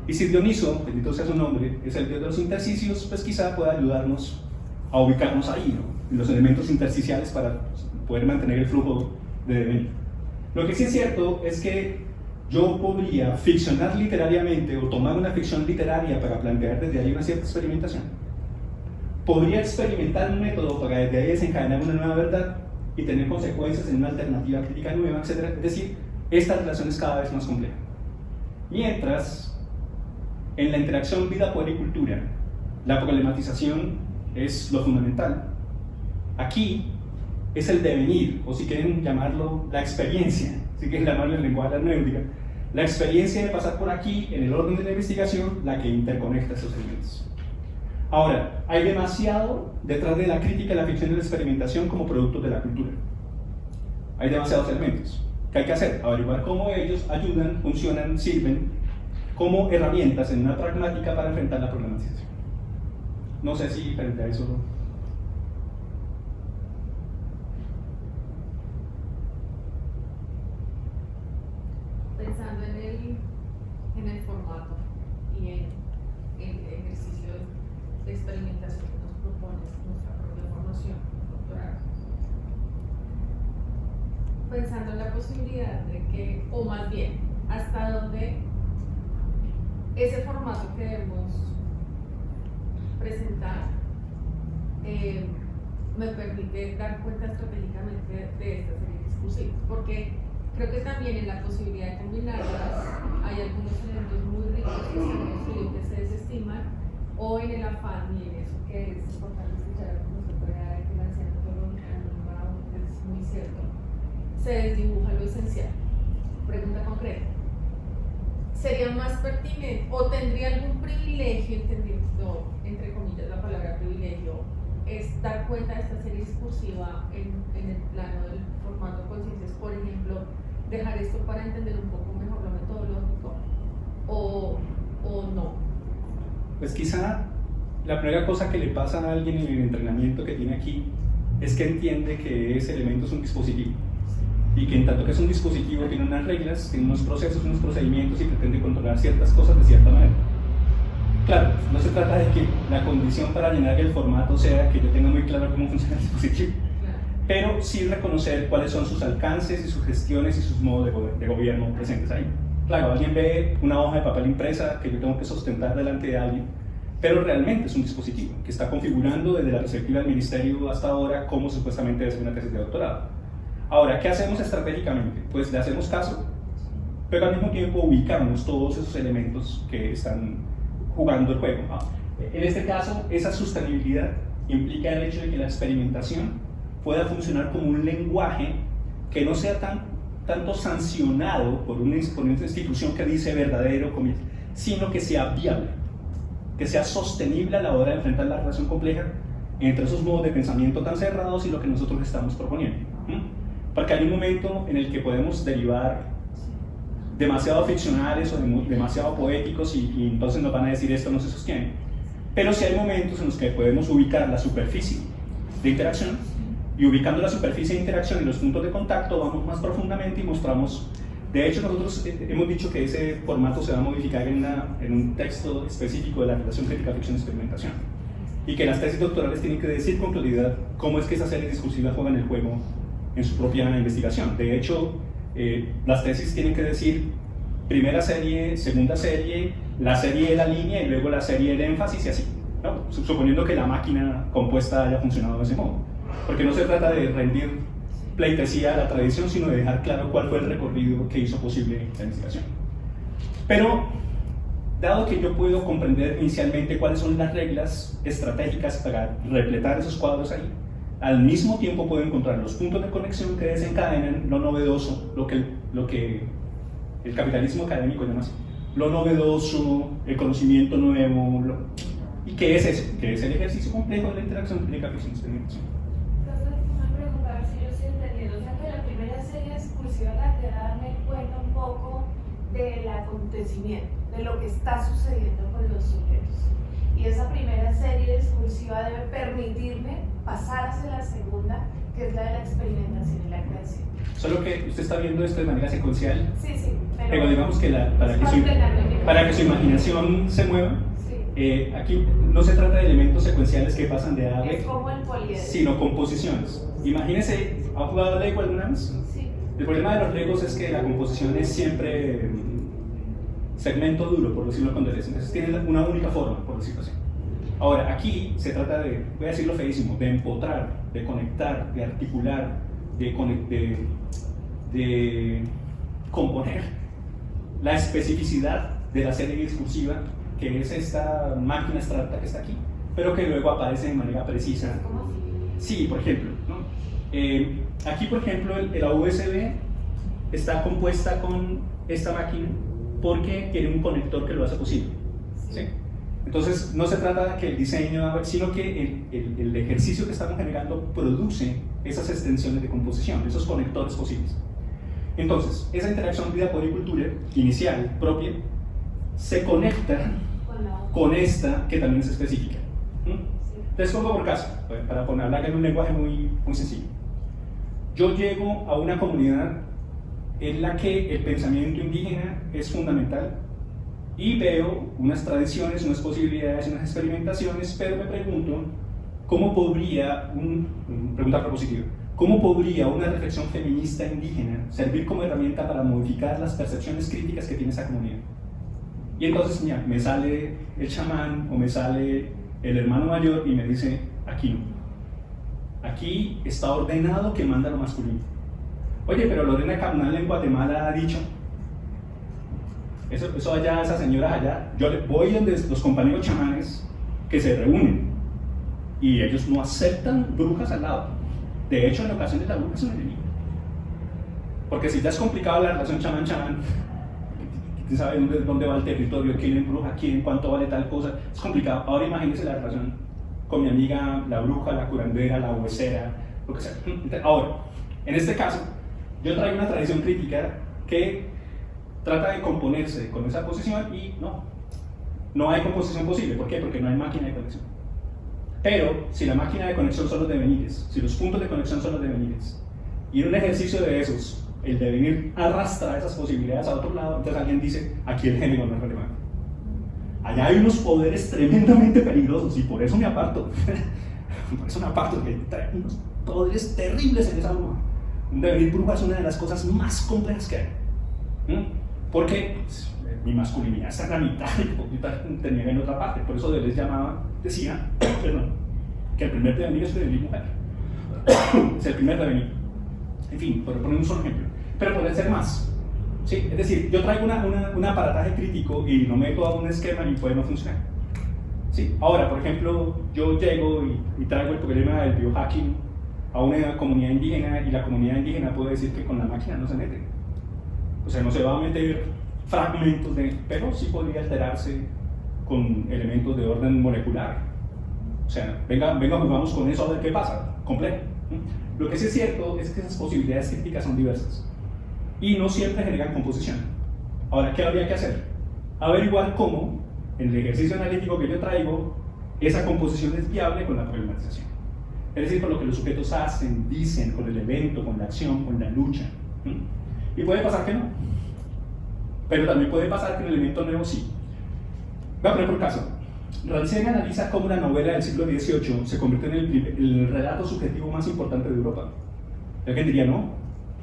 Y si Dioniso, bendito sea su nombre, es el dios de los intersticios, pues quizá pueda ayudarnos a ubicarnos ahí, ¿no? En los elementos intersticiales para poder mantener el flujo de devenir. Lo que sí es cierto es que yo podría ficcionar literariamente o tomar una ficción literaria para plantear desde ahí una cierta experimentación. Podría experimentar un método para desde ahí desencadenar una nueva verdad y tener consecuencias en una alternativa crítica nueva, etc. Es decir, esta relación es cada vez más compleja. Mientras, en la interacción vida, poder y cultura, la problematización es lo fundamental. Aquí es el devenir, o si quieren llamarlo la experiencia, si quieren llamarlo en lenguaje hermenéutica, la experiencia de pasar por aquí en el orden de la investigación, la que interconecta esos elementos. Ahora, hay demasiado detrás de la crítica, la ficción y la experimentación como productos de la cultura. Hay demasiados elementos. ¿Qué hay que hacer? Averiguar cómo ellos ayudan, funcionan, sirven como herramientas en una pragmática para enfrentar la problematización. No sé si frente a eso... Pensando en el formato y en el ejercicio de experimentación que nos propone nuestra propia formación doctoral, pensando en la posibilidad de que, o más bien, hasta dónde ese formato que debemos presentar me permite dar cuenta estratégicamente de esta serie discursiva, porque creo que también en la posibilidad de combinarlas hay algunos elementos muy ricos que se han construido que se desestiman, o en el afán, y en eso que es importante escuchar a la profesora que la anciana es muy cierto, se desdibuja lo esencial. Pregunta concreta: ¿sería más pertinente o tendría algún privilegio, entendiendo entre comillas la palabra privilegio, es dar cuenta de esta serie discursiva en el plano del formato de conciencias? Por ejemplo, dejar esto para entender un poco mejor lo metodológico, o no. Pues quizá la primera cosa que le pasa a alguien en el entrenamiento que tiene aquí es que entiende que ese elemento es un dispositivo, y que en tanto que es un dispositivo tiene unas reglas, tiene unos procesos, unos procedimientos y pretende controlar ciertas cosas de cierta manera. Claro, no se trata de que la condición para llenar el formato sea que yo tenga muy claro cómo funciona el dispositivo, pero sí reconocer cuáles son sus alcances y sus gestiones y sus modos de gobierno presentes ahí. Claro, alguien ve una hoja de papel impresa que yo tengo que sustentar delante de alguien, pero realmente es un dispositivo que está configurando desde la perspectiva del ministerio hasta ahora cómo supuestamente debe ser una tesis de doctorado. Ahora, ¿qué hacemos estratégicamente? Pues le hacemos caso, pero al mismo tiempo ubicamos todos esos elementos que están jugando el juego. En este caso, esa sostenibilidad implica el hecho de que la experimentación pueda funcionar como un lenguaje que no sea tanto sancionado por una institución que dice verdadero, sino que sea viable, que sea sostenible a la hora de enfrentar la relación compleja entre esos modos de pensamiento tan cerrados y lo que nosotros estamos proponiendo. Porque hay un momento en el que podemos derivar demasiado ficcionales o demasiado poéticos y entonces nos van a decir esto no se sostiene. Pero sí hay momentos en los que podemos ubicar la superficie de interacción, y ubicando la superficie de interacción y los puntos de contacto vamos más profundamente y mostramos. De hecho, nosotros hemos dicho que ese formato se va a modificar en un texto específico de la relación crítica ficción-experimentación, y que las tesis doctorales tienen que decir con claridad cómo es que esa serie discursiva juega en el juego en su propia investigación. De hecho, las tesis tienen que decir primera serie, segunda serie, la serie de la línea y luego la serie del énfasis y así, ¿no? Suponiendo que la máquina compuesta haya funcionado de ese modo. Porque no se trata de rendir pleitesía a la tradición, sino de dejar claro cuál fue el recorrido que hizo posible la investigación. Pero dado que yo puedo comprender inicialmente cuáles son las reglas estratégicas para repletar esos cuadros ahí, al mismo tiempo puedo encontrar los puntos de conexión que desencadenan lo novedoso, lo que el capitalismo académico llama así, lo novedoso, el conocimiento nuevo, ¿y qué es eso? Que es el ejercicio complejo de la interacción entre capacidades y experimentación. Entonces, una pregunta, a ver si yo estoy entendiendo. O sea, que la primera serie discursiva la que darme cuenta un poco del acontecimiento, de lo que está sucediendo con los sujetos. Y esa primera serie discursiva debe permitirme pasar hacia la segunda, que es la de la experimentación y la creación. Solo que usted está viendo esto de manera secuencial, Sí, sí, pero digamos que para que su imaginación se mueva, sí. aquí no se trata de elementos secuenciales que pasan de A a B, Es como el poliedro. sino composiciones. Imagínese, ¿ha jugado Lego alguna vez? Sí. El problema de los Legos es que la composición es siempre segmento duro, por decirlo con derechos. Entonces tienen una única forma, por decirlo así. Ahora, aquí se trata de, voy a decirlo feísimo, de empotrar, de conectar, de articular, de componer la especificidad de la serie discursiva, que es esta máquina abstracta que está aquí, pero que luego aparece de manera precisa. ¿Cómo así? Sí, por ejemplo, ¿no? Aquí, por ejemplo, la USB está compuesta con esta máquina porque tiene un conector que lo hace posible. ¿Sí? Entonces, no se trata de que el diseño, sino que el ejercicio que estamos generando produce esas extensiones de composición, esos conectores posibles. Entonces, esa interacción vida, poder y cultura inicial, propia, se conecta con esta que también es específica. Les pongo por caso, para hablar en un lenguaje muy sencillo. Yo llego a una comunidad en la que el pensamiento indígena es fundamental y veo unas tradiciones, unas posibilidades, unas experimentaciones, pero me pregunto cómo podría, pregunta propositiva, ¿cómo podría una reflexión feminista indígena servir como herramienta para modificar las percepciones críticas que tiene esa comunidad? Y entonces mira, me sale el chamán o me sale el hermano mayor y me dice, aquí no. Aquí está ordenado que manda lo masculino. Oye, pero Lorena Carnal en Guatemala ha dicho, eso allá, esas señoras allá, yo voy donde los compañeros chamanes que se reúnen y ellos no aceptan brujas al lado. De hecho, en ocasiones la bruja es un enemigo. Porque si ya es complicado la relación chamán-chamán, ¿quién sabe dónde va el territorio? ¿Quién embruja? ¿Quién? ¿Cuánto vale tal cosa? Es complicado. Ahora imagínense la relación con mi amiga, la bruja, la curandera, la huesera, lo que sea. Ahora, en este caso, yo traigo una tradición crítica que trata de componerse con esa posición y no hay composición posible. ¿Por qué? Porque no hay máquina de conexión. Pero si la máquina de conexión son los devenires, si los puntos de conexión son los devenires, y en un ejercicio de esos, el devenir arrastra esas posibilidades a otro lado, entonces alguien dice, aquí el género no es relevante. Allá hay unos poderes tremendamente peligrosos y por eso me aparto. Por eso me aparto, porque hay unos poderes terribles en esa bruja. Un devenir bruja es una de las cosas más complejas que hay. Porque mi masculinidad está en la mitad y tenía en otra parte. Por eso Deleuze decía que el primer devenir es el devenir mujer. Es el primer devenir. En fin, por poner un solo ejemplo. Pero pueden ser más. ¿Sí? Es decir, yo traigo un aparataje crítico y lo meto a un esquema y puede no funcionar. ¿Sí? Ahora, por ejemplo, yo llego y traigo el problema del biohacking a una comunidad indígena y la comunidad indígena puede decir que con la máquina no se mete. O sea, no se va a meter fragmentos pero sí podría alterarse con elementos de orden molecular. O sea, venga, jugamos con eso a ver qué pasa. Complejo. Lo que sí es cierto es que esas posibilidades críticas son diversas y no siempre generan composición. Ahora, ¿qué habría que hacer? Averiguar cómo, en el ejercicio analítico que yo traigo, esa composición es viable con la problematización. Es decir, con lo que los sujetos hacen, dicen, con el evento, con la acción, con la lucha. Y puede pasar que no. Pero también puede pasar que el elemento nuevo sí. Voy a poner por caso. Rancière analiza cómo la novela del siglo XVIII se convirtió en el relato subjetivo más importante de Europa. Alguien diría, no,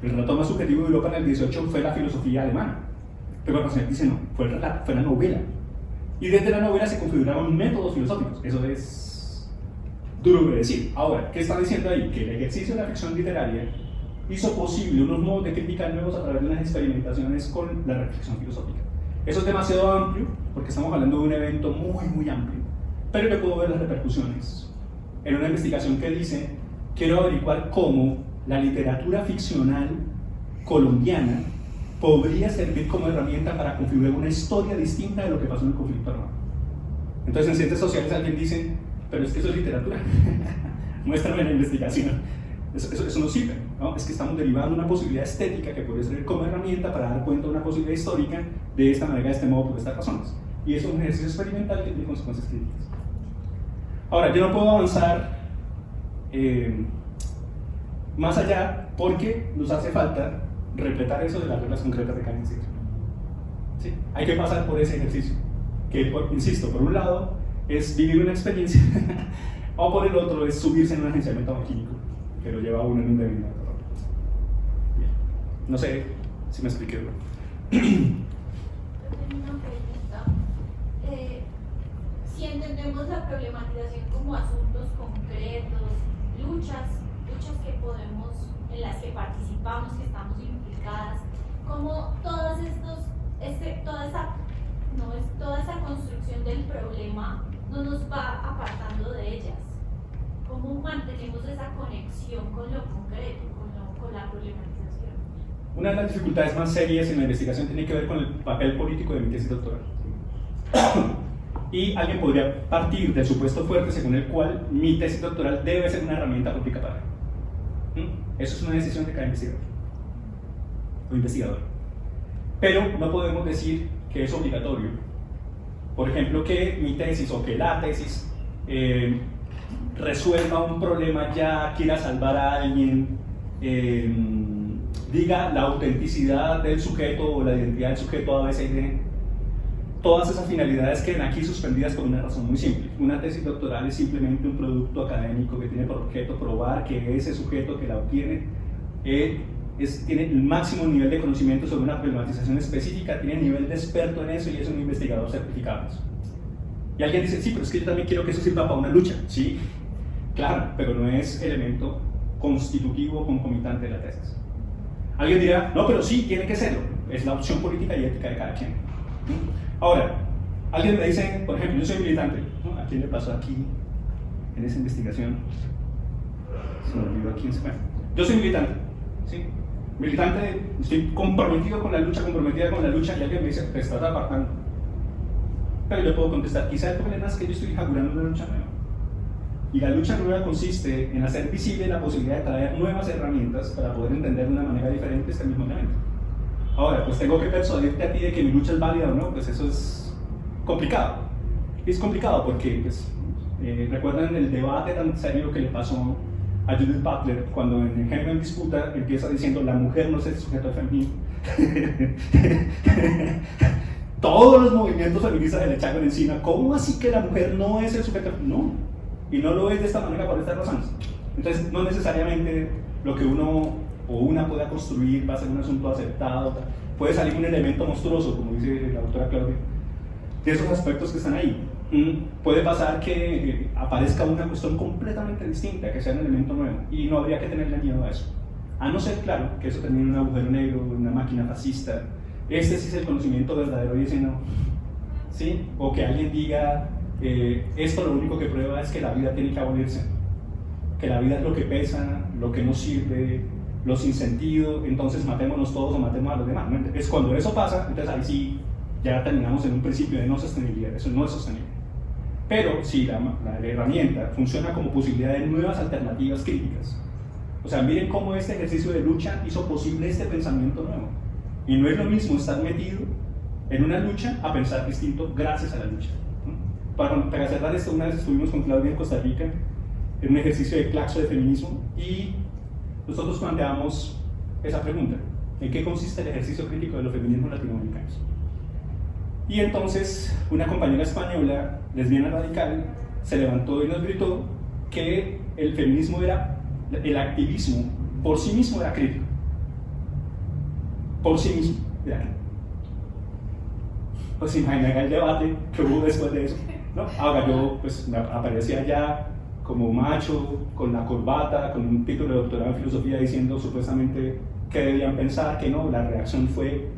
el relato más subjetivo de Europa en el XVIII fue la filosofía alemana. Pero Rancière dice, no, fue la novela. Y desde la novela se configuraron métodos filosóficos. Eso es duro de decir. Ahora, ¿qué está diciendo ahí? Que el ejercicio de la ficción literaria hizo posible unos modos de crítica nuevos a través de unas experimentaciones con la reflexión filosófica. Eso es demasiado amplio, porque estamos hablando de un evento muy, muy amplio, pero yo puedo ver las repercusiones en una investigación que dice, quiero averiguar cómo la literatura ficcional colombiana podría servir como herramienta para configurar una historia distinta de lo que pasó en el conflicto armado. Entonces en ciencias sociales alguien dice, pero es que eso es literatura, muéstrame la investigación. Eso no sirve, ¿no? Es que estamos derivando una posibilidad estética que puede servir como herramienta para dar cuenta de una posibilidad histórica de esta manera, de este modo, por estas razones. Y eso es un ejercicio experimental que tiene consecuencias críticas. Ahora, yo no puedo avanzar más allá porque nos hace falta repletar eso de las reglas concretas de cada investigación. ¿Sí? Hay que pasar por ese ejercicio, que, insisto, por un lado es vivir una experiencia, o por el otro es subirse en un agenciamiento químico que lo lleva a uno en un determinado error. Bien. No sé si me expliqué. Yo tengo una pregunta. Si entendemos la problematización como asuntos concretos, luchas que podemos, en las que participamos, que estamos implicadas, como toda esa construcción del problema no nos va apartando de ellas. ¿Cómo mantenemos esa conexión con lo concreto, con la problematización? Una de las dificultades más serias en la investigación tiene que ver con el papel político de mi tesis doctoral. Y alguien podría partir del supuesto fuerte según el cual mi tesis doctoral debe ser una herramienta política para él. Eso es una decisión de cada investigador o investigador. Pero no podemos decir que es obligatorio. Por ejemplo, que mi tesis o que la tesis resuelva un problema ya, quiera salvar a alguien, diga la autenticidad del sujeto o la identidad del sujeto A, B, C y D. Todas esas finalidades quedan aquí suspendidas por una razón muy simple. Una tesis doctoral es simplemente un producto académico que tiene por objeto probar que ese sujeto que la obtiene tiene el máximo nivel de conocimiento sobre una problematización específica, tiene nivel de experto en eso y es un investigador certificado. Y alguien dice, sí, pero es que yo también quiero que eso sirva para una lucha. Sí, claro, pero no es elemento constitutivo o concomitante de la tesis. Alguien dirá, no, pero sí, tiene que serlo. Es la opción política y ética de cada quien. Ahora, alguien me dice, por ejemplo, yo soy militante. ¿No? ¿A quién le pasó aquí en esa investigación? Se me olvidó a quién se fue. Yo soy militante. ¿Sí? Militante, estoy comprometido con la lucha, comprometida con la lucha, y alguien me dice, te estás apartando. Pero yo puedo contestar, quizá el problema es que yo estoy inaugurando una lucha nueva. Y la lucha nueva consiste en hacer visible la posibilidad de traer nuevas herramientas para poder entender de una manera diferente este mismo elemento. Ahora, pues tengo que persuadirte a ti de que mi lucha es válida o no, pues eso es complicado. Y es complicado porque, pues, recuerdan el debate tan serio que le pasó a Judith Butler cuando en Género en Disputa empieza diciendo la mujer no es el sujeto femenino. Todos los movimientos feministas se le echaron encima. ¿Cómo así que la mujer no es el sujeto femenino? No, y no lo es de esta manera por estas razones. Entonces, no necesariamente lo que uno o una pueda construir va a ser un asunto aceptado. Puede salir un elemento monstruoso, como dice la doctora Claudia, de esos aspectos que están ahí. Puede pasar que aparezca una cuestión completamente distinta, que sea un elemento nuevo, y no habría que tenerle miedo a eso. A no ser, claro, que eso termine en un agujero negro, una máquina fascista. Este sí es el conocimiento verdadero y ese no. ¿Sí? O que alguien diga, esto lo único que prueba es que la vida tiene que abolirse. Que la vida es lo que pesa, lo que no sirve, lo sin sentido, entonces matémonos todos o matemos a los demás. Es cuando eso pasa, entonces ahí sí ya terminamos en un principio de no sostenibilidad, eso no es sostenible. Pero si la herramienta funciona como posibilidad de nuevas alternativas críticas, o sea, miren cómo este ejercicio de lucha hizo posible este pensamiento nuevo. Y no es lo mismo estar metido en una lucha a pensar distinto gracias a la lucha. Para cerrar esto, una vez estuvimos con Claudia en Costa Rica en un ejercicio de claxo de feminismo y nosotros planteamos esa pregunta: ¿en qué consiste el ejercicio crítico de los feminismos latinoamericanos? Y entonces una compañera española, lesbiana radical, se levantó y nos gritó que el feminismo era, el activismo por sí mismo era crítico. Por sí mismo era crítico. Pues imagínate el debate que hubo después de eso, ¿no? Ahora yo pues me aparecía ya como macho, con la corbata, con un título de doctorado en filosofía diciendo supuestamente que debían pensar, que no. La reacción fue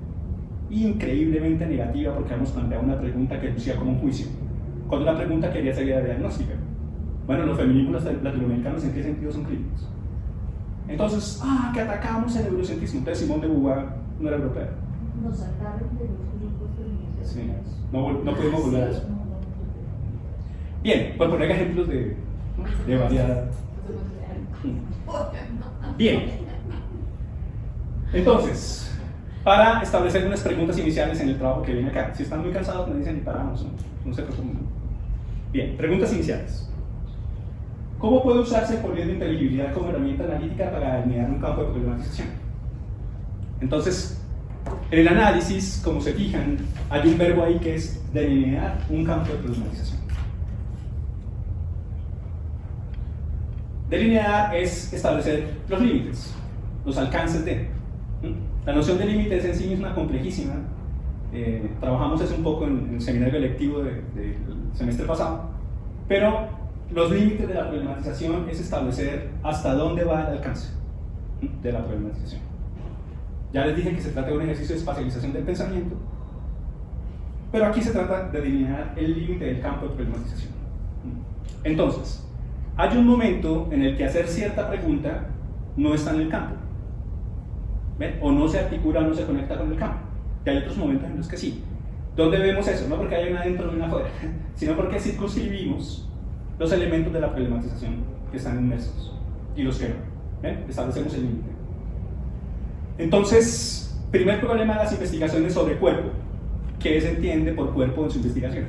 increíblemente negativa porque hemos planteado una pregunta que lucía como un juicio, cuando la pregunta quería ser diagnóstica. Bueno, los feminismos latinoamericanos, ¿en qué sentido son críticos? Entonces, que atacamos el eurocentrismo. Entonces Simón de Beauvoir no era europea. Nos sacaron de los grupos feministas. Sí, no pudimos volver a eso. Bien, por poner ejemplos de variedad. Bien. Entonces, para establecer unas preguntas iniciales en el trabajo que viene acá. Si están muy cansados, me dicen y paramos. No se preocupen. Bien, preguntas iniciales. ¿Cómo puede usarse el poliedro de inteligibilidad como herramienta analítica para delinear un campo de problematización? Entonces, en el análisis, como se fijan, hay un verbo ahí que es delinear un campo de problematización. Delinear es establecer los límites, los alcances de. La noción de límites en sí misma complejísima. Trabajamos eso un poco en el seminario electivo del semestre pasado, pero los límites de la problematización es establecer hasta dónde va el alcance de la problematización. Ya les dije que se trata de un ejercicio de espacialización del pensamiento, pero aquí se trata de delinear el límite del campo de problematización. Entonces, hay un momento en el que hacer cierta pregunta no está en el campo, ¿ven? O no se articula o no se conecta con el campo, y hay otros momentos en los que sí. ¿Dónde vemos eso? No porque haya una adentro y una afuera, sino porque circunscribimos los elementos de la problematización que están inmersos y los que no. ¿Ven? Establecemos el límite. Entonces, primer problema de las investigaciones sobre cuerpo. ¿Qué se entiende por cuerpo en su investigación?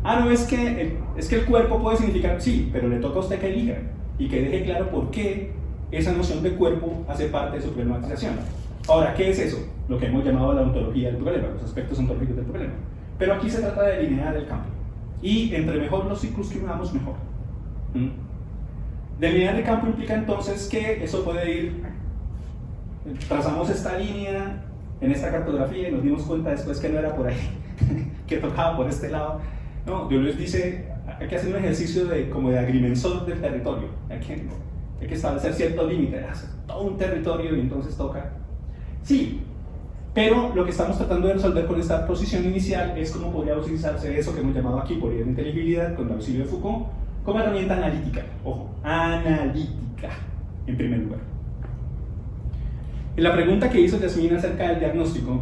No, es que el cuerpo puede significar, sí, pero le toca a usted que elija y que deje claro por qué esa noción de cuerpo hace parte de su problematización. Ahora, ¿qué es eso? Lo que hemos llamado la ontología del problema, los aspectos ontológicos del problema. Pero aquí se trata de delinear el campo. Y entre mejor los circunscribamos, mejor. Delinear el campo implica entonces que eso puede ir, trazamos esta línea en esta cartografía y nos dimos cuenta después que no era por ahí, que tocaba por este lado. No, Dios les dice, hay que hacer un ejercicio como de agrimensor del territorio, hay que establecer cierto límite, todo un territorio y entonces toca. Sí, pero lo que estamos tratando de resolver con esta posición inicial es cómo podría utilizarse eso que hemos llamado aquí poliedro de inteligibilidad con el auxilio de Foucault como herramienta analítica. Ojo, analítica en primer lugar. En la pregunta que hizo Yasmín acerca del diagnóstico,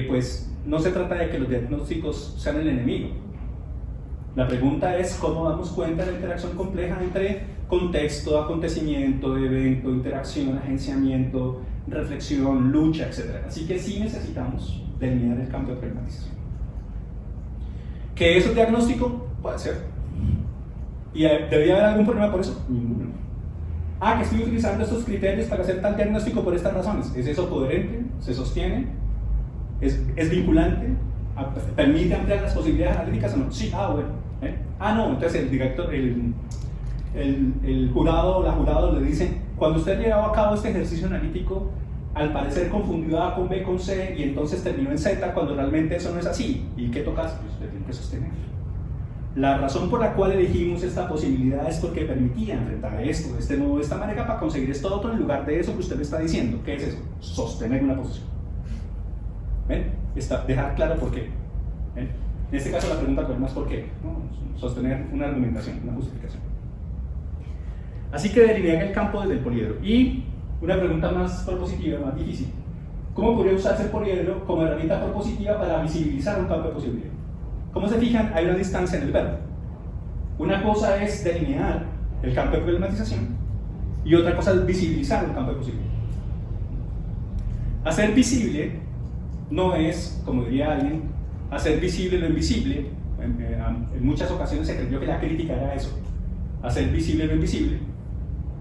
pues no se trata de que los diagnósticos sean el enemigo. La pregunta es cómo damos cuenta de la interacción compleja entre contexto, acontecimiento, evento, interacción, agenciamiento, reflexión, lucha, etc. Así que sí necesitamos delinear el campo de problematización. ¿Que eso es diagnóstico? Puede ser. ¿Y debería haber algún problema por eso? Ninguno. Que estoy utilizando estos criterios para hacer tal diagnóstico por estas razones. ¿Es eso coherente? ¿Se sostiene? ¿Es vinculante? ¿Permite ampliar las posibilidades analíticas o no? Sí, bueno. No, entonces el director, el jurado o la jurado le dice, cuando usted llevaba a cabo este ejercicio analítico, al parecer confundió A con B con C y entonces terminó en Z cuando realmente eso no es así. ¿Y qué toca? Pues usted tiene que sostener. La razón por la cual elegimos esta posibilidad es porque permitía enfrentar esto de este modo, de esta manera, para conseguir esto otro en lugar de eso que usted me está diciendo. ¿Qué es eso? Sostener una posición. ¿Ven? Dejar claro por qué. ¿Ven? En este caso la pregunta es más por qué. ¿No? Sostener una argumentación, una justificación. Así que delinear el campo desde el poliedro. Y una pregunta más propositiva, más difícil. ¿Cómo podría usarse el poliedro como herramienta propositiva para visibilizar un campo de posibilidad? Como se fijan, hay una distancia en el verbo. Una cosa es delinear el campo de problematización y otra cosa es visibilizar un campo de posibilidad. Hacer visible no es, como diría alguien, hacer visible lo invisible. En muchas ocasiones se creyó que la crítica era eso, hacer visible lo invisible.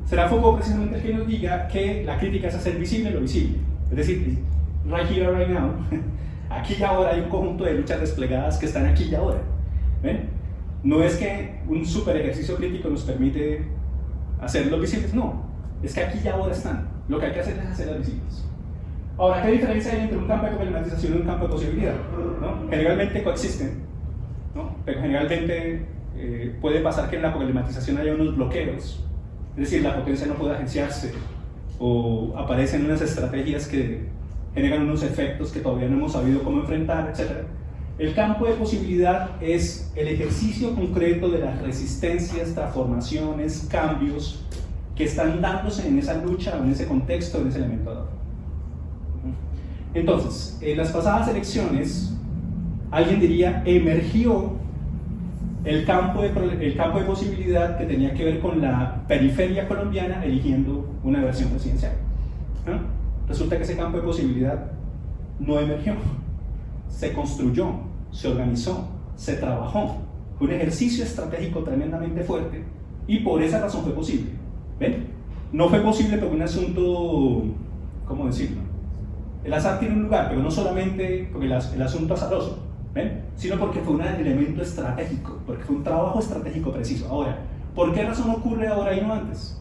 Será Foucault precisamente el que nos diga que la crítica es hacer visible lo visible. Es decir, right here, right now, aquí y ahora hay un conjunto de luchas desplegadas que están aquí y ahora. ¿Ven? No es que un super ejercicio crítico nos permite hacerlos visibles, no. Es que aquí y ahora están. Lo que hay que hacer es hacerlas visibles. Ahora, ¿qué diferencia hay entre un campo de problematización y un campo de posibilidad? ¿No? Generalmente coexisten, ¿no? Pero generalmente puede pasar que en la problematización haya unos bloqueos. Es decir, la potencia no puede agenciarse o aparecen unas estrategias que generan unos efectos que todavía no hemos sabido cómo enfrentar, etc. El campo de posibilidad es el ejercicio concreto de las resistencias, transformaciones, cambios que están dándose en esa lucha, en ese contexto, en ese elemento dado. Entonces, en las pasadas elecciones, alguien diría, emergió el campo de posibilidad que tenía que ver con la periferia colombiana eligiendo una versión presidencial. ¿No? Resulta que ese campo de posibilidad no emergió, se construyó, se organizó, se trabajó, fue un ejercicio estratégico tremendamente fuerte y por esa razón fue posible. ¿Ven? No fue posible por un asunto, ¿cómo decirlo? El azar tiene un lugar, pero no solamente porque el asunto azaroso, ¿ven? Sino porque fue un elemento estratégico, porque fue un trabajo estratégico preciso. Ahora, ¿por qué razón ocurre ahora y no antes?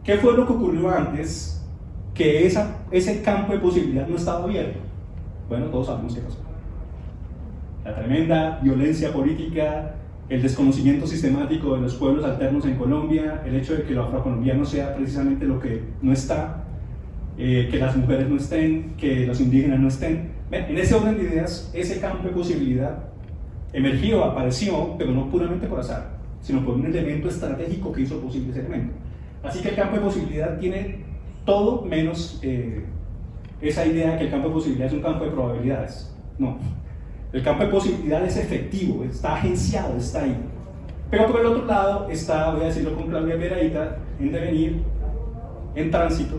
¿Qué fue lo que ocurrió antes que ese campo de posibilidad no estaba abierto? Bueno, todos sabemos qué pasó. La tremenda violencia política, el desconocimiento sistemático de los pueblos alternos en Colombia, el hecho de que lo afrocolombiano sea precisamente lo que no está, que las mujeres no estén, que los indígenas no estén. En ese orden de ideas, ese campo de posibilidad emergió, apareció, pero no puramente por azar, sino por un elemento estratégico que hizo posible ese elemento. Así que el campo de posibilidad tiene todo menos esa idea de que el campo de posibilidad es un campo de probabilidades. No. El campo de posibilidad es efectivo, está agenciado, está ahí. Pero por el otro lado está, voy a decirlo con Claudia Peraíta, en devenir, en tránsito.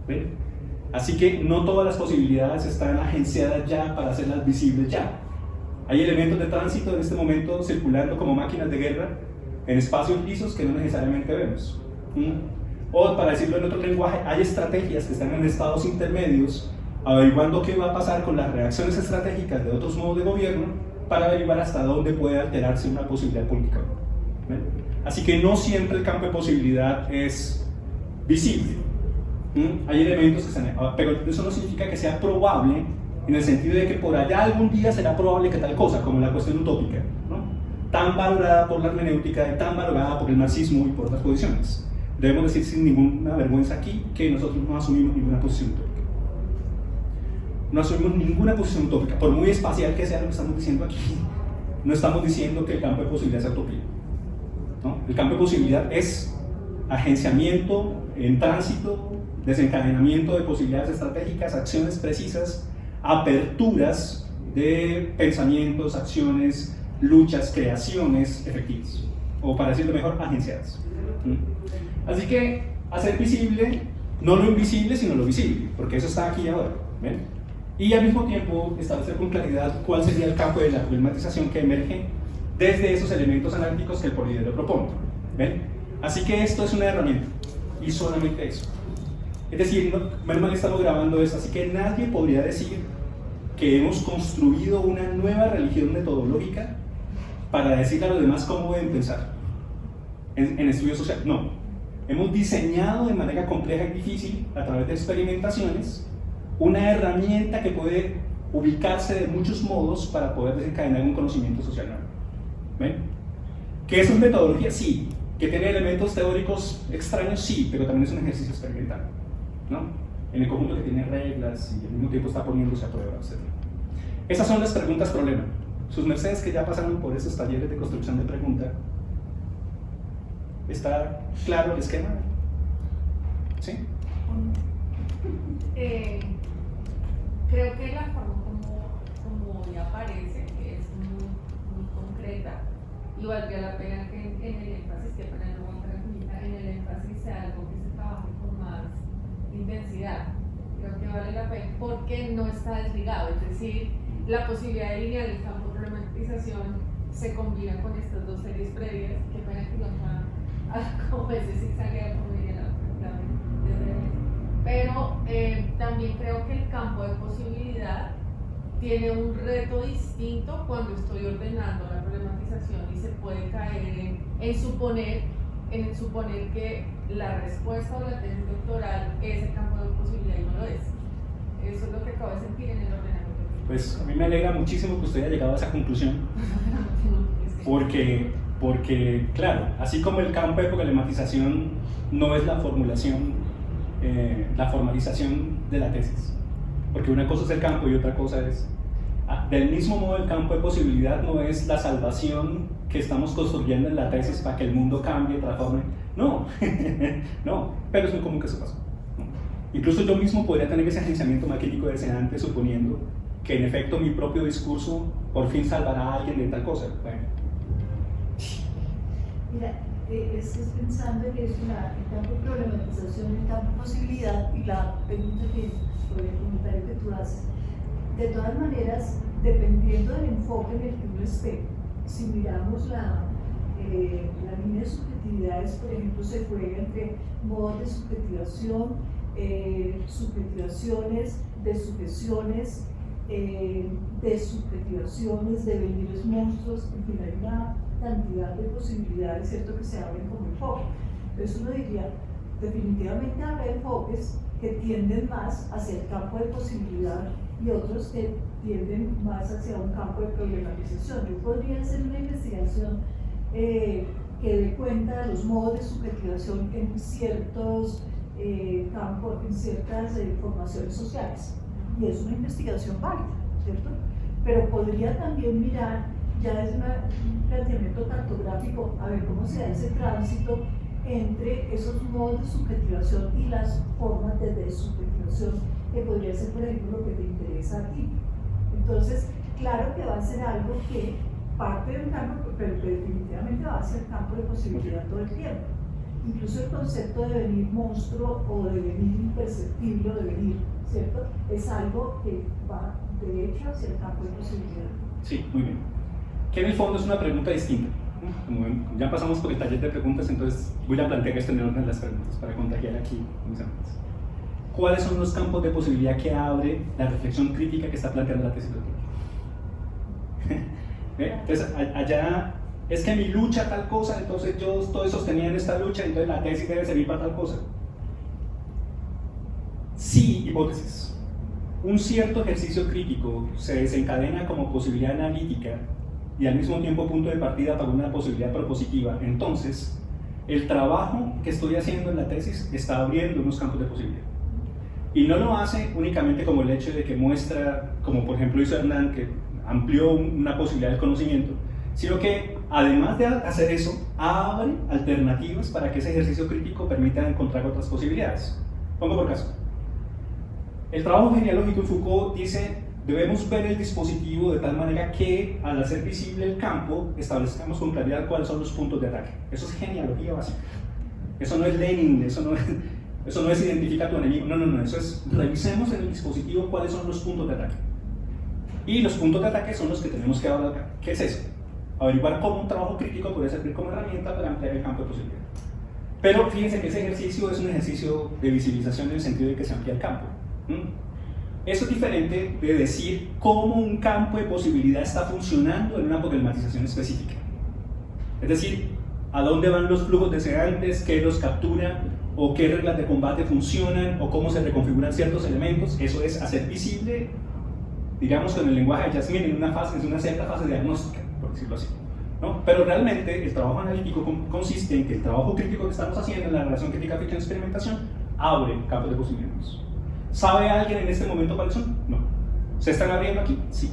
¿Ven? Así que no todas las posibilidades están agenciadas ya para hacerlas visibles ya. Hay elementos de tránsito en este momento circulando como máquinas de guerra en espacios lisos que no necesariamente vemos. O para decirlo en otro lenguaje, hay estrategias que están en estados intermedios averiguando qué va a pasar con las reacciones estratégicas de otros modos de gobierno para averiguar hasta dónde puede alterarse una posibilidad política. ¿Ven? Así que no siempre el campo de posibilidad es visible. Hay elementos que están, pero eso no significa que sea probable en el sentido de que por allá algún día será probable que tal cosa, como la cuestión utópica, ¿no? Tan valorada por la hermenéutica y tan valorada por el marxismo y por otras posiciones. Debemos decir sin ninguna vergüenza aquí que nosotros no asumimos ninguna posición utópica. No asumimos ninguna posición utópica, por muy espacial que sea lo que estamos diciendo aquí. No estamos diciendo que el campo de posibilidad sea utopía, ¿no? El campo de posibilidad es agenciamiento en tránsito, desencadenamiento de posibilidades estratégicas, acciones precisas, aperturas de pensamientos, acciones, luchas, creaciones efectivas, o para decirlo mejor, agenciadas. Así que hacer visible, no lo invisible, sino lo visible, porque eso está aquí y ahora. ¿Ven? Y al mismo tiempo establecer con claridad cuál sería el campo de la problematización que emerge desde esos elementos analíticos que el Poliedro propone. ¿Ven? Así que esto es una herramienta, y solamente eso. Es decir, menos mal estamos grabando esto, así que nadie podría decir que hemos construido una nueva religión metodológica para decirle a los demás cómo deben pensar en estudio social. No. Hemos diseñado de manera compleja y difícil, a través de experimentaciones, una herramienta que puede ubicarse de muchos modos para poder desencadenar un conocimiento social nuevo. ¿Ven? ¿Que es una metodología? Sí. ¿Que tiene elementos teóricos extraños? Sí, pero también es un ejercicio experimental, ¿no? En el conjunto que tiene reglas y al mismo tiempo está poniéndose a prueba, etc. Esas son las preguntas problema. Sus mercedes que ya pasaron por esos talleres de construcción de pregunta, ¿está claro el esquema? ¿Sí? Creo que la forma como ya aparece, que es muy concreta, y valdría la pena que en el énfasis, que para no transmitir, en el énfasis sea algo que se trabaje con más intensidad. Creo que vale la pena porque no está desligado, es decir, la posibilidad de linear el campo de problematización se combina con estas dos series previas, que pena que no como ese zigzagueo, como diría la pero también creo que el campo de posibilidad tiene un reto distinto cuando estoy ordenando la problematización y se puede caer en suponer que la respuesta o la tesis doctoral es el campo de posibilidad y no lo es. Eso es lo que acabo de sentir en el ordenamiento. Pues a mí me alegra muchísimo que usted haya llegado a esa conclusión, porque claro, así como el campo de problematización no es la formulación la formalización de la tesis. Porque una cosa es el campo y otra cosa es... del mismo modo, el campo de posibilidad no es la salvación que estamos construyendo en la tesis para que el mundo cambie, transforme. No, no, pero es muy común que eso pase. Incluso yo mismo podría tener ese agenciamiento más crítico de antes, suponiendo que en efecto mi propio discurso por fin salvará a alguien de tal cosa. Bueno. Mira, estoy pensando que es el campo de problematización, el campo de posibilidad y la pregunta por el comentario que tú haces. De todas maneras, dependiendo del enfoque en el que uno esté, si miramos la línea de subjetividades, por ejemplo, se juega entre modos de subjetivación, subjetivaciones, desubjeciones, desubjetivaciones, devenires monstruos, en fin, hay una cantidad de posibilidades, ¿cierto?, que se abren como enfoque. Entonces uno diría, definitivamente habrá enfoques que tienden más hacia el campo de posibilidad y otros que tienden más hacia un campo de problematización. Yo podría hacer una investigación que dé cuenta de los modos de subjetivación en ciertos campos, en ciertas formaciones sociales, y es una investigación válida, ¿cierto? Pero podría también mirar ya desde un planteamiento cartográfico a ver cómo se da ese tránsito entre esos modos de subjetivación y las formas de desubjetivación, que podría ser, por ejemplo, lo que te interesa a ti. Entonces, claro que va a ser algo que parte del campo, pero definitivamente va a ser campo de posibilidad todo el tiempo. Incluso el concepto de venir monstruo o de venir imperceptible o de venir, ¿cierto?, es algo que va de hecho hacia el campo de posibilidad. Sí, muy bien. Que en el fondo es una pregunta distinta. Como ya pasamos por el taller de preguntas, entonces voy a plantear esto en orden de las preguntas para contagiar aquí mis amigos. ¿Cuáles son los campos de posibilidad que abre la reflexión crítica que está planteando la tesis doctoral? Entonces, allá es que mi lucha tal cosa, entonces yo estoy sosteniendo esta lucha, entonces la tesis debe servir para tal cosa. Si, hipótesis, un cierto ejercicio crítico se desencadena como posibilidad analítica y al mismo tiempo punto de partida para una posibilidad propositiva, entonces el trabajo que estoy haciendo en la tesis está abriendo unos campos de posibilidad. Y no lo hace únicamente como el hecho de que muestra, como por ejemplo hizo Hernán, que amplió una posibilidad del conocimiento, sino que además de hacer eso, abre alternativas para que ese ejercicio crítico permita encontrar otras posibilidades. Pongo por caso. El trabajo genealógico en Foucault dice: debemos ver el dispositivo de tal manera que, al hacer visible el campo, establezcamos con claridad cuáles son los puntos de ataque. Eso es genealogía básica. Eso no es Lenin, eso no es identifica a tu enemigo. No, eso es revisemos en el dispositivo cuáles son los puntos de ataque. Y los puntos de ataque son los que tenemos que abarcar. ¿Qué es eso? Averiguar cómo un trabajo crítico puede servir como herramienta para ampliar el campo de posibilidad. Pero fíjense que ese ejercicio es un ejercicio de visibilización en el sentido de que se amplía el campo. Eso es diferente de decir cómo un campo de posibilidad está funcionando en una problematización específica. Es decir, a dónde van los flujos deseantes, qué los captura, o qué reglas de combate funcionan, o cómo se reconfiguran ciertos elementos. Eso es hacer visible, digamos con el lenguaje de Yasmin, en una cierta fase diagnóstica, por decirlo así, ¿no? Pero realmente el trabajo analítico consiste en que el trabajo crítico que estamos haciendo en la relación crítica-ficción-experimentación abre campos de posibilidades. ¿Sabe alguien en este momento cuáles son? No. ¿Se están abriendo aquí? Sí.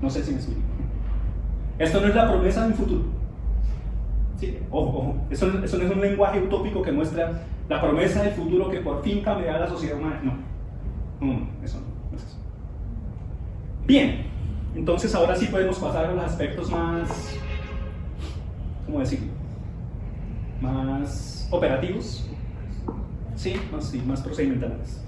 No sé si me explico. Esto no es la promesa de un futuro. Sí, ojo. Eso no es un lenguaje utópico que muestra la promesa del futuro que por fin cambiará la sociedad humana. No, eso no es eso. Bien, entonces ahora sí podemos pasar a los aspectos más, ¿cómo decirlo?, más operativos. Sí, más procedimentales.